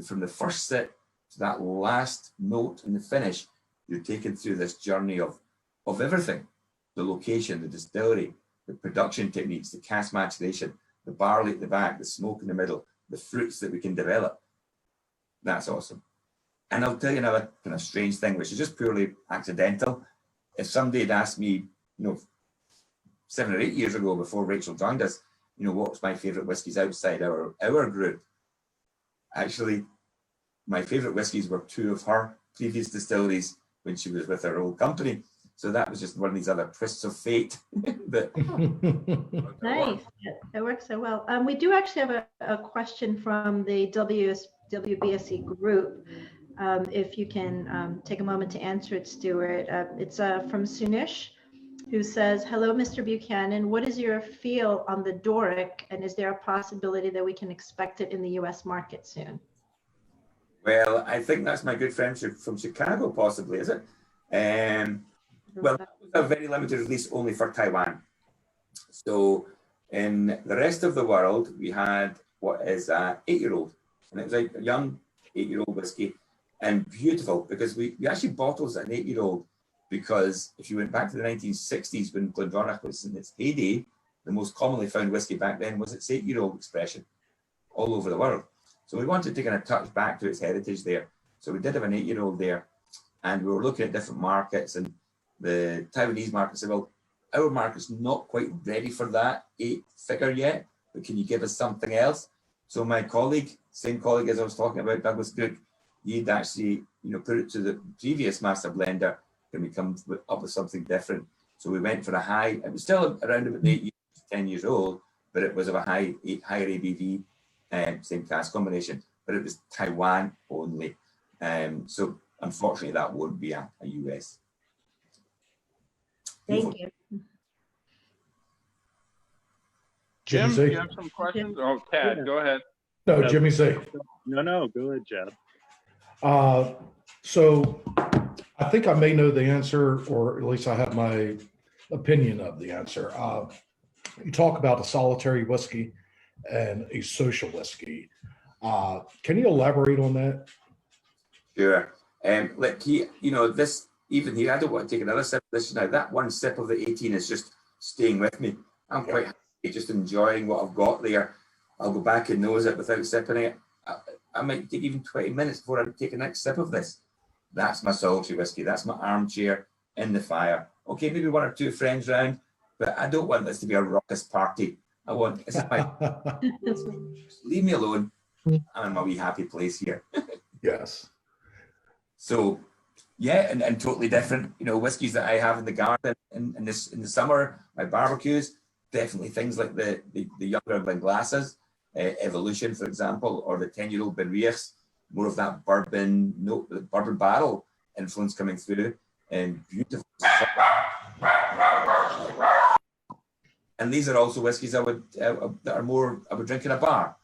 From the first sip So that last note in the finish, you're taken through this journey of everything: the location, the distillery, the production techniques, the cask maturation, the barley at the back, the smoke in the middle, the fruits that we can develop. That's awesome. And I'll tell you another kind of strange thing, which is just purely accidental. If somebody had asked me, 7 or 8 years ago, before Rachel joined us, what was my favorite whiskies outside our group? Actually, my favorite whiskies were 2 of her previous distilleries when she was with her old company. So that was just one of these other twists of fate. Nice. It works so well. We do actually have a question from the WBSE group. If you can take a moment to answer it, Stewart. It's from Sunish, who says, hello, Mr. Buchanan. What is your feel on the Doric, and is there a possibility that we can expect it in the US market soon? Well, I think that's my good friend from Chicago, possibly, is it? Well, that was a very limited release only for Taiwan. So in the rest of the world, we had what is an 8-year-old, and it was a young 8-year-old whiskey, and beautiful, because we actually bottled an 8-year-old, because if you went back to the 1960s when Glendronach was in its heyday, the most commonly found whiskey back then was its 8-year-old expression all over the world. So we wanted to kind of touch back to its heritage there. So we did have an 8-year-old there, and we were looking at different markets, and the Taiwanese market said, well, our market's not quite ready for that 8 figure yet, but can you give us something else? So my colleague, same colleague as I was talking about, Douglas Cook, he'd actually, put it to the previous master blender, can we come up with something different? So we went for a high, it was still around about 8 years, 10 years old, but it was of a higher ABV, same cask combination, but it was Taiwan only. So unfortunately, that won't be a US. Thank you. Jim, Jimmy do you have some questions? Oh, Tad, go ahead. No, Jimmy Z. No, go ahead, Chad. So I think I may know the answer, or at least I have my opinion of the answer. You talk about a solitary whiskey and a social whiskey. Can you elaborate on that? Sure. This, even here, I don't want to take another sip of this now. That one sip of the 18 is just staying with me. I'm quite happy, just enjoying what I've got there. I'll go back and nose it without sipping it. I might take even 20 minutes before I take the next sip of this. That's my solitary whiskey. That's my armchair in the fire. Okay, maybe 1 or 2 friends round, but I don't want this to be a raucous party. I want, this is my, leave me alone. I'm in my wee happy place here. Yes. So, yeah, and totally different, whiskies that I have in the garden in the summer, my barbecues, definitely things like the younger Glenglasses, Evolution, for example, or the 10-year-old Benriachs, more of that bourbon barrel influence coming through, and beautiful. And these are also whiskies I would drink in a bar.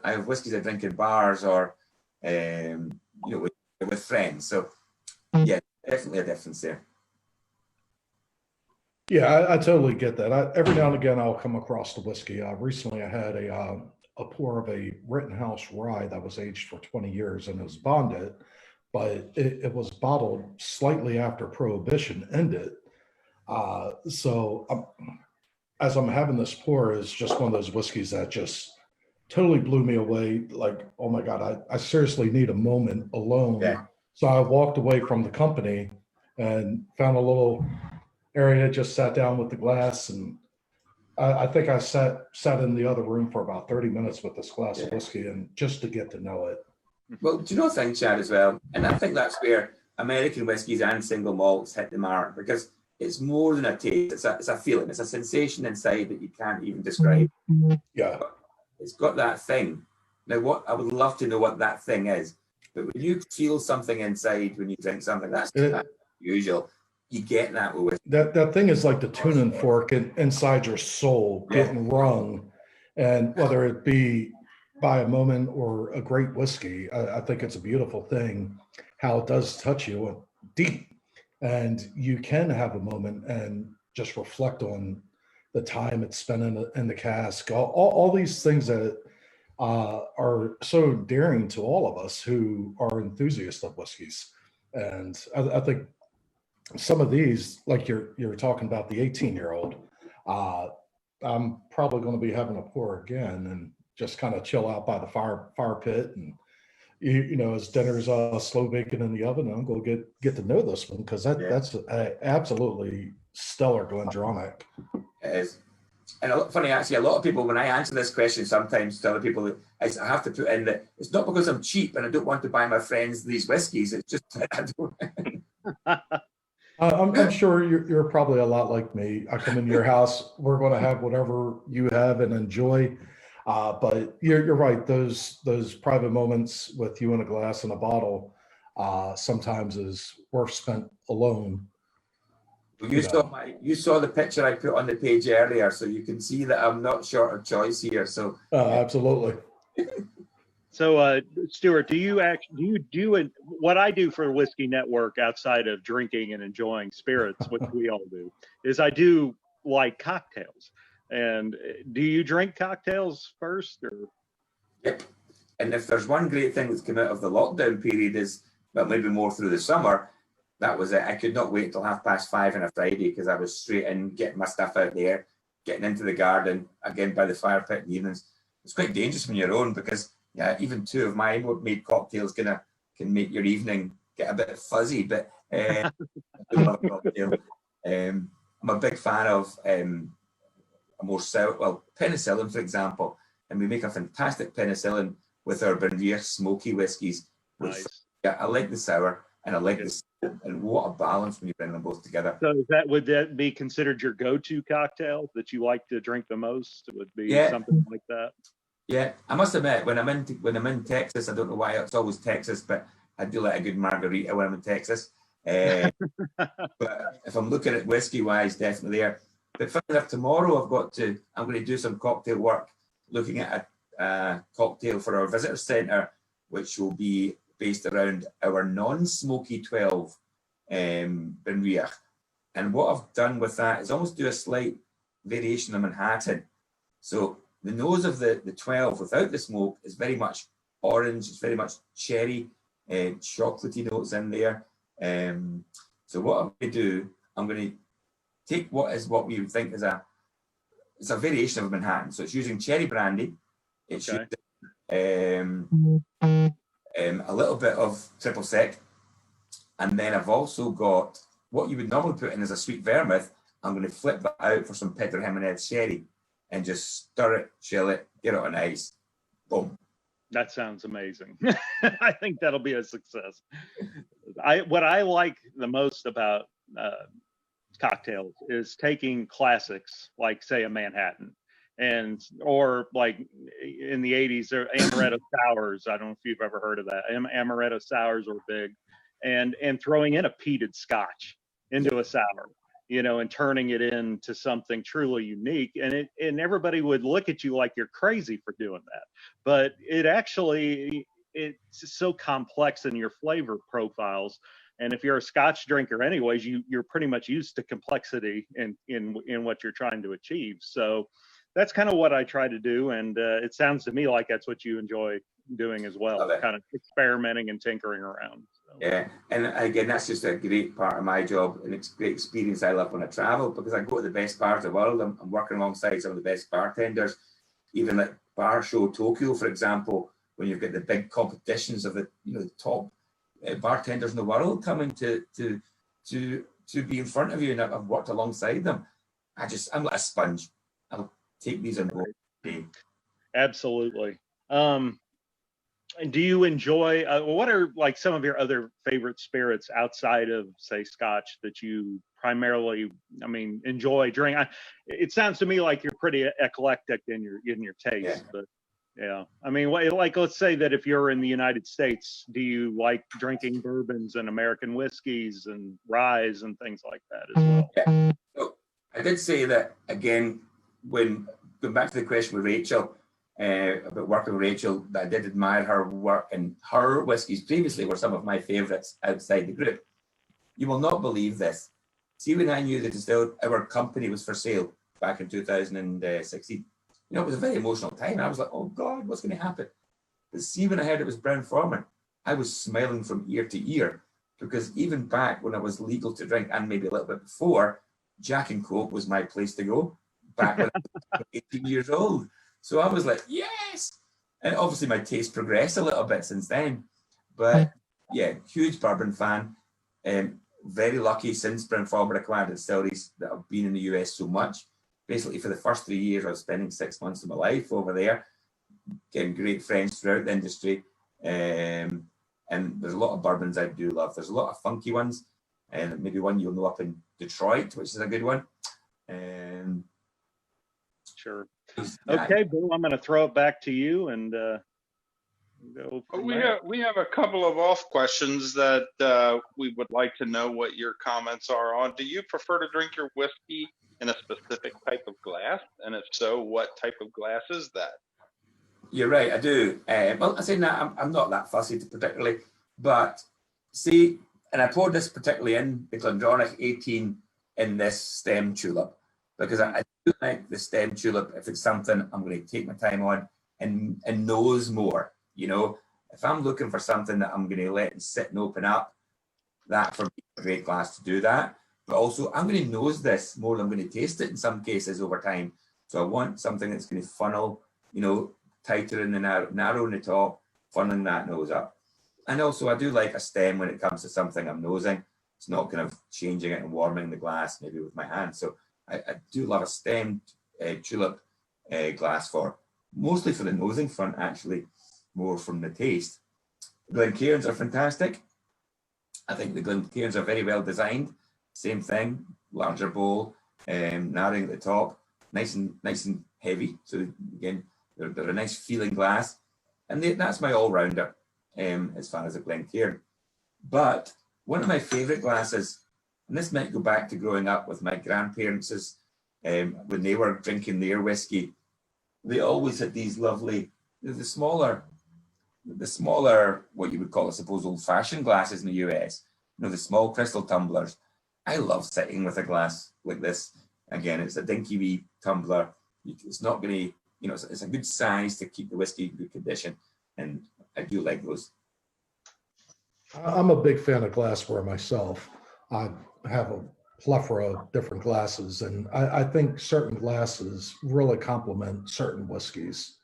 I have whiskies I drink in bars or, with friends. So, yeah, definitely a difference there. Yeah, I totally get that. Every now and again, I'll come across the whiskey. Recently, I had a pour of a Rittenhouse rye that was aged for 20 years and it was bonded, but it was bottled slightly after Prohibition ended. So as I'm having this pour, it's just one of those whiskeys that just totally blew me away. Like, oh my God, I seriously need a moment alone. Yeah. So I walked away from the company and found a little area, just sat down with the glass, and I think I sat in the other room for about 30 minutes with this glass of whiskey, and just to get to know it. Well, do you know a thing, Chad, as well? And I think that's where American whiskies and single malts hit the mark, because it's more than a taste. It's a feeling. It's a sensation inside that you can't even describe. Yeah. But it's got that thing. Now, what I would love to know what that thing is. But when you feel something inside when you drink something, that's usual. You get that with that thing is like the tuning fork inside your soul getting rung, and whether it be by a moment or a great whiskey, I think it's a beautiful thing how it does touch you deep, and you can have a moment and just reflect on the time it's spent in the cask, all these things that are so endearing to all of us who are enthusiasts of whiskeys. And I think some of these, like you're talking about the 18-year-old, I'm probably going to be having a pour again and just kind of chill out by the fire pit. And you know, as dinner's slow baking in the oven, I'm going to get to know this one, because that's a absolutely stellar Glendronach. It is. And funny, actually, a lot of people, when I answer this question, sometimes to other people, I have to put in that it's not because I'm cheap and I don't want to buy my friends these whiskies. It's just I don't. I'm sure you're probably a lot like me. I come into your house, we're going to have whatever you have and enjoy. But you're right. Those private moments with you and a glass and a bottle sometimes is worth spent alone. You saw the picture I put on the page earlier, so you can see that I'm not short of choice here. So absolutely. So, Stewart, do you do what I do for Whiskey Network outside of drinking and enjoying spirits, which we all do, is I do like cocktails. And do you drink cocktails first, or? Yep. And if there's one great thing that's come out of the lockdown period is, well, maybe more through the summer, that was it. I could not wait until 5:30 on a Friday, because I was straight in, getting my stuff out there, getting into the garden, again by the fire pit in the evenings. It's quite dangerous when you're on, because even two of my made cocktails can make your evening get a bit fuzzy. But I do love a cocktail. I'm a big fan of penicillin, for example, and we make a fantastic penicillin with our Benriach smoky whiskies. Nice. I like the sour and I like the sweet, and what a balance when you bring them both together. So would that be considered your go-to cocktail that you like to drink the most? It would be something like that. Yeah, I must admit, when I'm in Texas, I don't know why it's always Texas, but I do like a good margarita when I'm in Texas. But if I'm looking at whiskey wise, definitely there. But funny enough, tomorrow I'm going to do some cocktail work, looking at a cocktail for our visitor centre, which will be based around our non-smoky 12 Benriach. And what I've done with that is almost do a slight variation of Manhattan. So the nose of the 12 without the smoke is very much orange, it's very much cherry, chocolatey notes in there. So what I'm going to do, I'm going to take what we would think is it's a variation of Manhattan. So it's using cherry brandy, it's using a little bit of triple sec, and then I've also got what you would normally put in as a sweet vermouth. I'm going to flip that out for some Pedro Jimenez sherry and just stir it, chill it, get it on ice. Boom. That sounds amazing. I think that'll be a success. What I like the most about cocktails is taking classics like, say, a Manhattan, or like in the 80s, there amaretto sours. I don't know if you've ever heard of that. Amaretto sours were big, and throwing in a peated scotch into a sour, and turning it into something truly unique. And everybody would look at you like you're crazy for doing that. But it's so complex in your flavor profiles. And if you're a Scotch drinker anyways, you're pretty much used to complexity in what you're trying to achieve. So that's kind of what I try to do. And it sounds to me like that's what you enjoy doing as well, kind of experimenting and tinkering around. So. Yeah, and again, that's just a great part of my job, and it's a great experience I love when I travel, because I go to the best bars of the world. I'm working alongside some of the best bartenders, even like Bar Show Tokyo, for example, when you've got the big competitions of the top bartenders in the world coming to be in front of you, and I've worked alongside them. I'm like a sponge. I'll take these and go. Absolutely. Do you enjoy, what are like some of your other favorite spirits outside of, say, Scotch that you primarily, enjoy drinking? It sounds to me like you're pretty eclectic in your taste, but yeah. Like, let's say that if you're in the United States, do you like drinking bourbons and American whiskeys and ryes and things like that as well? Yeah. So I did say that, again, when going back to the question with Rachel, about working with Rachel, that I did admire her work, and her whiskies previously were some of my favourites outside the group. You will not believe this. See, when I knew that our company was for sale back in 2016, You know, it was a very emotional time. I was like, oh God, what's going to happen? But see, when I heard it was Brown-Forman, I was smiling from ear to ear, because even back when I was legal to drink, and maybe a little bit before, Jack and Coke was my place to go, back when I was 18 years old. So I was like, yes! And obviously my taste progressed a little bit since then. But yeah, huge bourbon fan. Very lucky since Brown-Forman acquired distilleries that I've been in the US so much. Basically, for the first 3 years, I was spending 6 months of my life over there, getting great friends throughout the industry. And there's a lot of bourbons I do love. There's a lot of funky ones, and maybe one you'll know up in Detroit, which is a good one. Sure. Okay, Bill, I'm going to throw it back to you and go. We have a couple of off questions that we would like to know what your comments are on. Do you prefer to drink your whiskey in a specific type of glass? And if so, what type of glass is that? You're right, I do. Well, I say that I'm not that fussy particularly, but see, and I poured this particularly in the Glendronach 18 in this stem tulip, because I do like the stem tulip if it's something I'm going to take my time on and nose more. You know, if I'm looking for something that I'm going to let sit and open up, that for me is a great glass to do that. But also, I'm going to nose this more than I'm going to taste it in some cases over time. So I want something that's going to funnel, you know, tighter in the narrow in the top, funneling that nose up. And also, I do like a stem when it comes to something I'm nosing. It's not kind of changing it and warming the glass maybe with my hand. So I do love a stemmed tulip glass mostly for the nosing front, actually, more from the taste. Glencairns are fantastic. I think the Glencairns are very well designed. Same thing, larger bowl, narrowing at the top, nice and heavy. So again, they're a nice feeling glass, and that's my all-rounder as far as a Glencairn. But one of my favourite glasses, and this might go back to growing up with my grandparents, when they were drinking their whiskey, they always had these lovely, the smaller, what you would call, I suppose, old-fashioned glasses in the US. You know, the small crystal tumblers. I love sitting with a glass like this. Again, it's a dinky wee tumbler. It's not going to, you know, it's a good size to keep the whiskey in good condition, and I do like those. I'm a big fan of glassware myself. I have a plethora of different glasses, and I think certain glasses really complement certain whiskeys.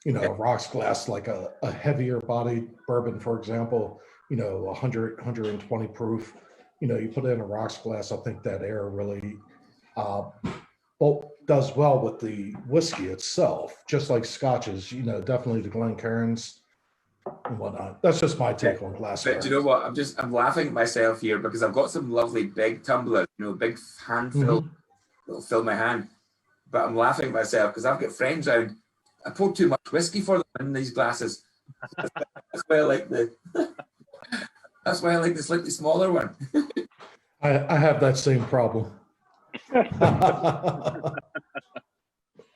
You know, a rocks glass, like a heavier bodied bourbon, for example, you know, 100, 120 proof, you know, you put it in a rocks glass, I think that air really does well with the whiskey itself, just like scotches, you know, definitely the Glencairns and whatnot. That's just my take on glassware. But do you know what? I'm laughing at myself here because I've got some lovely big tumblers, you know, big handful that'll fill my hand. But I'm laughing at myself because I've got friends around. I pour too much whiskey for them in these glasses. That's why I like the. That's why I like the slightly smaller one. I have that same problem.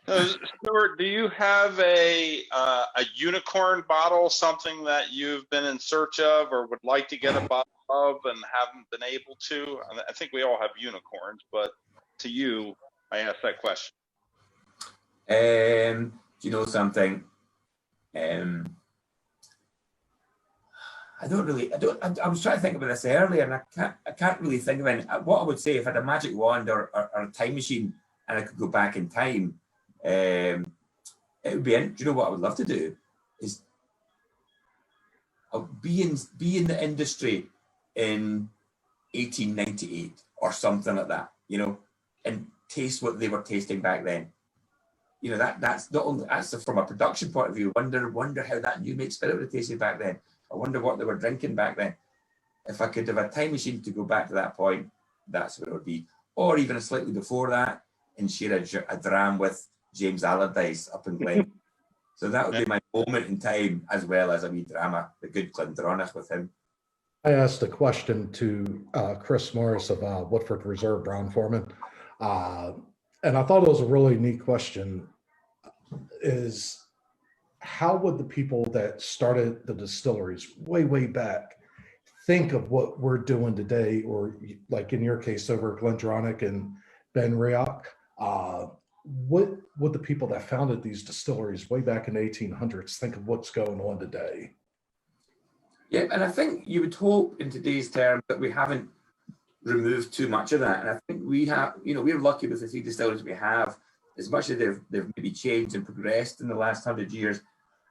Stewart, do you have a unicorn bottle, something that you've been in search of or would like to get a bottle of and haven't been able to? I think we all have unicorns, but to you, I asked that question. Do you know something? I was trying to think about this earlier, and I can't really think of any. What I would say, if I had a magic wand or a time machine and I could go back in time, it would be. Do you know what I would love to do? Is be in the industry in 1898 or something like that. You know, and taste what they were tasting back then. You know, that's not only that's from a production point of view. Wonder how that new made spirit would have tasted back then. I wonder what they were drinking back then. If I could have a time machine to go back to that point, that's what it would be. Or even slightly before that, and share a dram with James Allardyce up in Glen. So that would be my moment in time, as well as a wee drama, the good Glendronach with him. I asked a question to Chris Morris of Woodford Reserve Brown-Forman, and I thought it was a really neat question. Is how would the people that started the distilleries way back think of what we're doing today, or like in your case over at Glendronach and Ben Riach? what would the people that founded these distilleries way back in the 1800s think of what's going on today? Yeah, and I think you would hope in today's terms that we haven't removed too much of that. And I think we have, we're lucky with the 3 distilleries we have, as much as they've maybe changed and progressed in the last 100 years,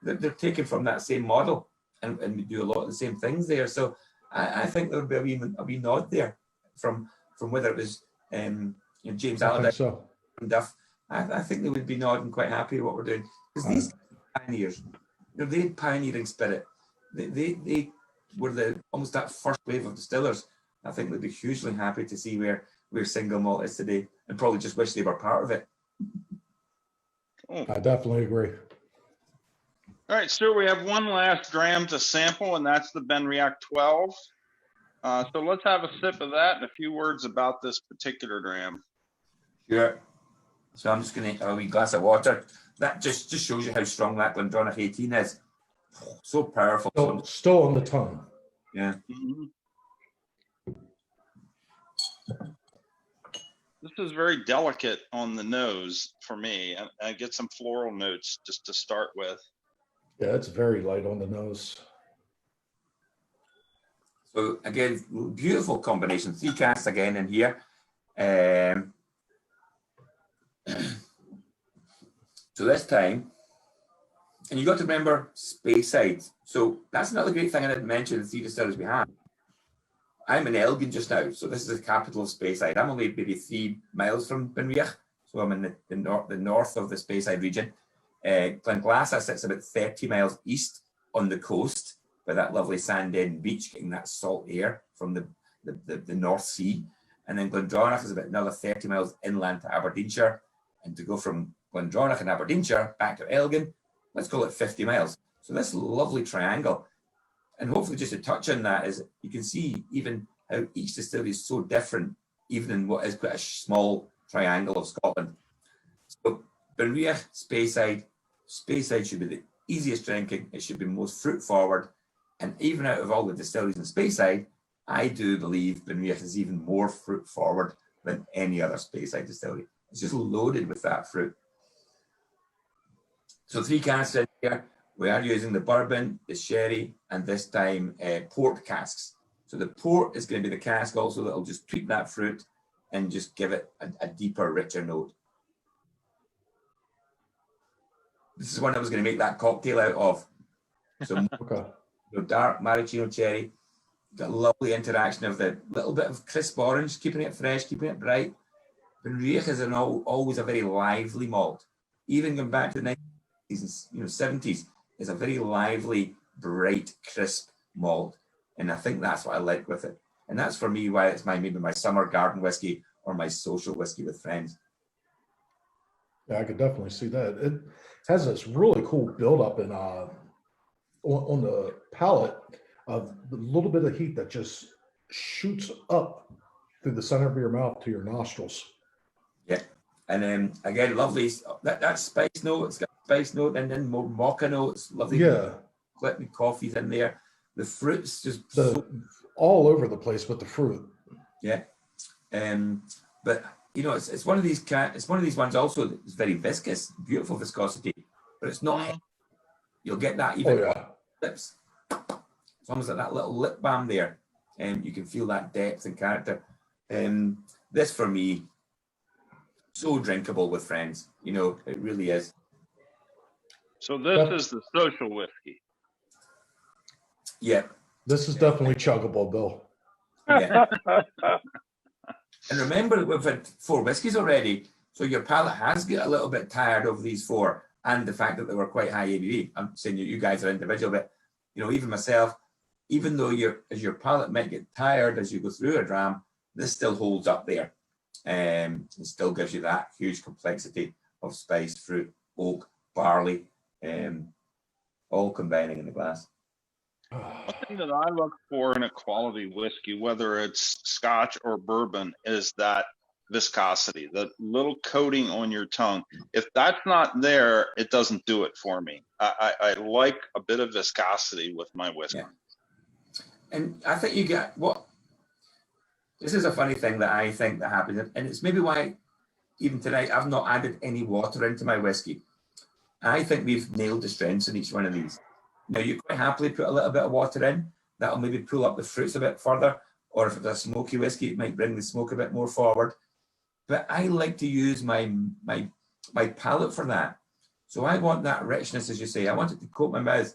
they're taken from that same model and we do a lot of the same things there. So I think there would be a wee nod there from whether it was James Allardyce and Duff. I think they would be nodding quite happy at what we're doing. Because these pioneers, they had pioneering spirit. They were almost that first wave of distillers. I think they'd be hugely happy to see where single malt is today, and probably just wish they were part of it. I definitely agree. All right, Stuart, we have one last dram to sample, and that's the Benriach 12. So let's have a sip of that and a few words about this particular dram. Sure. So I'm just going to have a wee glass of water. That just shows you how strong that Glendronach 18 is. So powerful. Still on the tongue. Yeah. Mm-hmm. This is very delicate on the nose for me. I get some floral notes just to start with. Yeah, it's very light on the nose. So again, beautiful combination. 3 casks again in here. So this time, and you got to remember Speyside. So that's another great thing I didn't mention the 3 distilleries we have. I'm in Elgin just now, so this is the capital of Speyside. I'm only maybe 3 miles from Benriach, so I'm in the north of the Speyside region. Glenglassaugh sits about 30 miles east on the coast by that lovely sand end beach, getting that salt air from the North Sea. And then Glendronach is about another 30 miles inland to Aberdeenshire. And to go from Glendronach and Aberdeenshire back to Elgin, let's call it 50 miles. So this lovely triangle. And hopefully just to touch on that is you can see even how each distillery is so different, even in what is quite a small triangle of Scotland. So Benriach, Speyside should be the easiest drinking. It should be most fruit forward. And even out of all the distilleries in Speyside, I do believe Benriach is even more fruit forward than any other Speyside distillery. It's just loaded with that fruit. So 3 casks in here. We are using the bourbon, the sherry, and this time port casks. So the port is going to be the cask also that will just tweak that fruit and just give it a deeper, richer note. This is one I was going to make that cocktail out of. So Okay. Dark maraschino cherry, got a lovely interaction of the little bit of crisp orange, keeping it fresh, keeping it bright. Benriach is always a very lively malt. Even going back to the 90s and 70s, is a very lively, bright, crisp malt. And I think that's what I like with it. And that's for me why it's maybe my summer garden whiskey or my social whiskey with friends. Yeah, I could definitely see that. It has this really cool buildup in on the palate of the little bit of heat that just shoots up through the center of your mouth to your nostrils. Yeah. And then again, lovely that spice note. It's got a spice note and then more mocha notes. Lovely. Yeah. Coffee's in there. The fruit's just all over the place with the fruit. Yeah. But it's one of these ones also that's very viscous, beautiful viscosity, but it's not. You'll get that even lips. It's almost like that little lip balm there, and you can feel that depth and character. This for me, so drinkable with friends. It really is. So this is the social whiskey. Yeah. This is definitely chuggable, Bill. Yeah. And remember, we've had 4 whiskies already, so your palate has got a little bit tired of these 4, and the fact that they were quite high ABV. I'm saying you guys are individual, but even myself, even though your palate might get tired as you go through a dram, this still holds up there. It still gives you that huge complexity of spice, fruit, oak, barley, all combining in the glass. One thing that I look for in a quality whiskey, whether it's scotch or bourbon, is that viscosity, the little coating on your tongue. If that's not there, it doesn't do it for me. I like a bit of viscosity with my whiskey. Yeah. And I think you get this is a funny thing that I think that happens, and it's maybe why even tonight, I've not added any water into my whiskey. I think we've nailed the strengths in each one of these. Now, you quite happily put a little bit of water in. That'll maybe pull up the fruits a bit further, or if it's a smoky whiskey, it might bring the smoke a bit more forward. But I like to use my palate for that. So I want that richness, as you say. I want it to coat my mouth.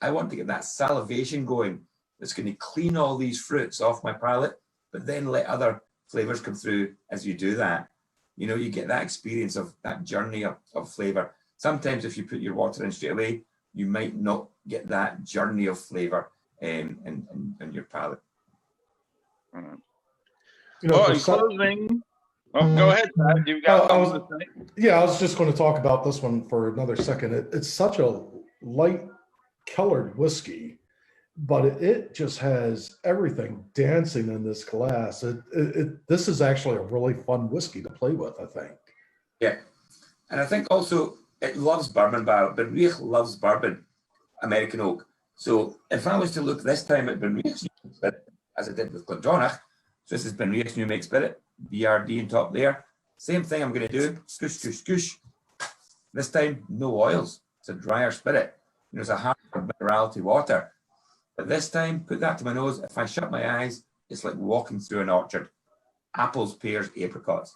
I want to get that salivation going. That's going to clean all these fruits off my palate, but then let other flavors come through as you do that. You know, you get that experience of that journey of flavor. Sometimes if you put your water in straight away, you might not get that journey of flavor in your palate. You know, In closing, go ahead, Pat. You got something to say? Yeah, I was just going to talk about this one for another second. It's such a light colored whiskey, but it just has everything dancing in this glass. This is actually a really fun whiskey to play with, I think. Yeah, and I think also it loves bourbon barrel. Benriach loves bourbon, American oak. So if I was to look this time at Benriach's new make spirit, as I did with Glendronach, so this is Benriach's new make spirit, BRD on top there. Same thing I'm going to do, scoosh, scoosh, scoosh. This time, no oils. It's a drier spirit. You know, it's a hard minerality water. But this time, put that to my nose. If I shut my eyes, it's like walking through an orchard. Apples, pears, apricots.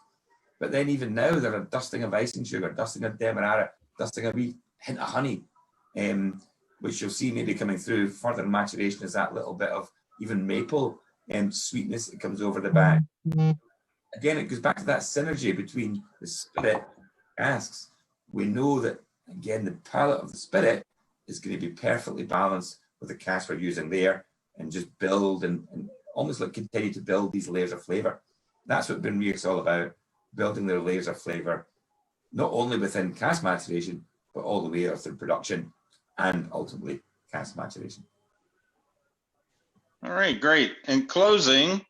But then even now, they're a dusting of icing sugar, dusting of demerara, dusting a wee hint of honey, which you'll see maybe coming through. Further maturation is that little bit of even maple sweetness that comes over the back. Again, it goes back to that synergy between the spirit casks. We know that, again, the palate of the spirit is going to be perfectly balanced with the cask we're using there, and just build and almost like continue to build these layers of flavor. That's what Benriach's all about, building their layers of flavor, not only within cask maturation, but all the way up through production and ultimately cask maturation. All right, great. In closing,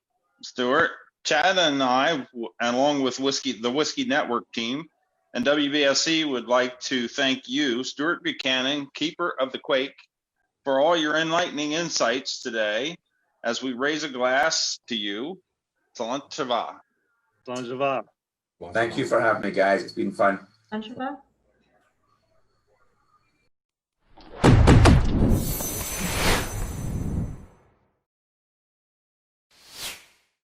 Stewart, Chad and I, along with the Whiskey Network team and WBSC, would like to thank you, Stewart Buchanan, keeper of the Quake, for all your enlightening insights today as we raise a glass to you. Salant Shava. Salant Shava. Thank you for having me, guys. It's been fun. Salant Shava.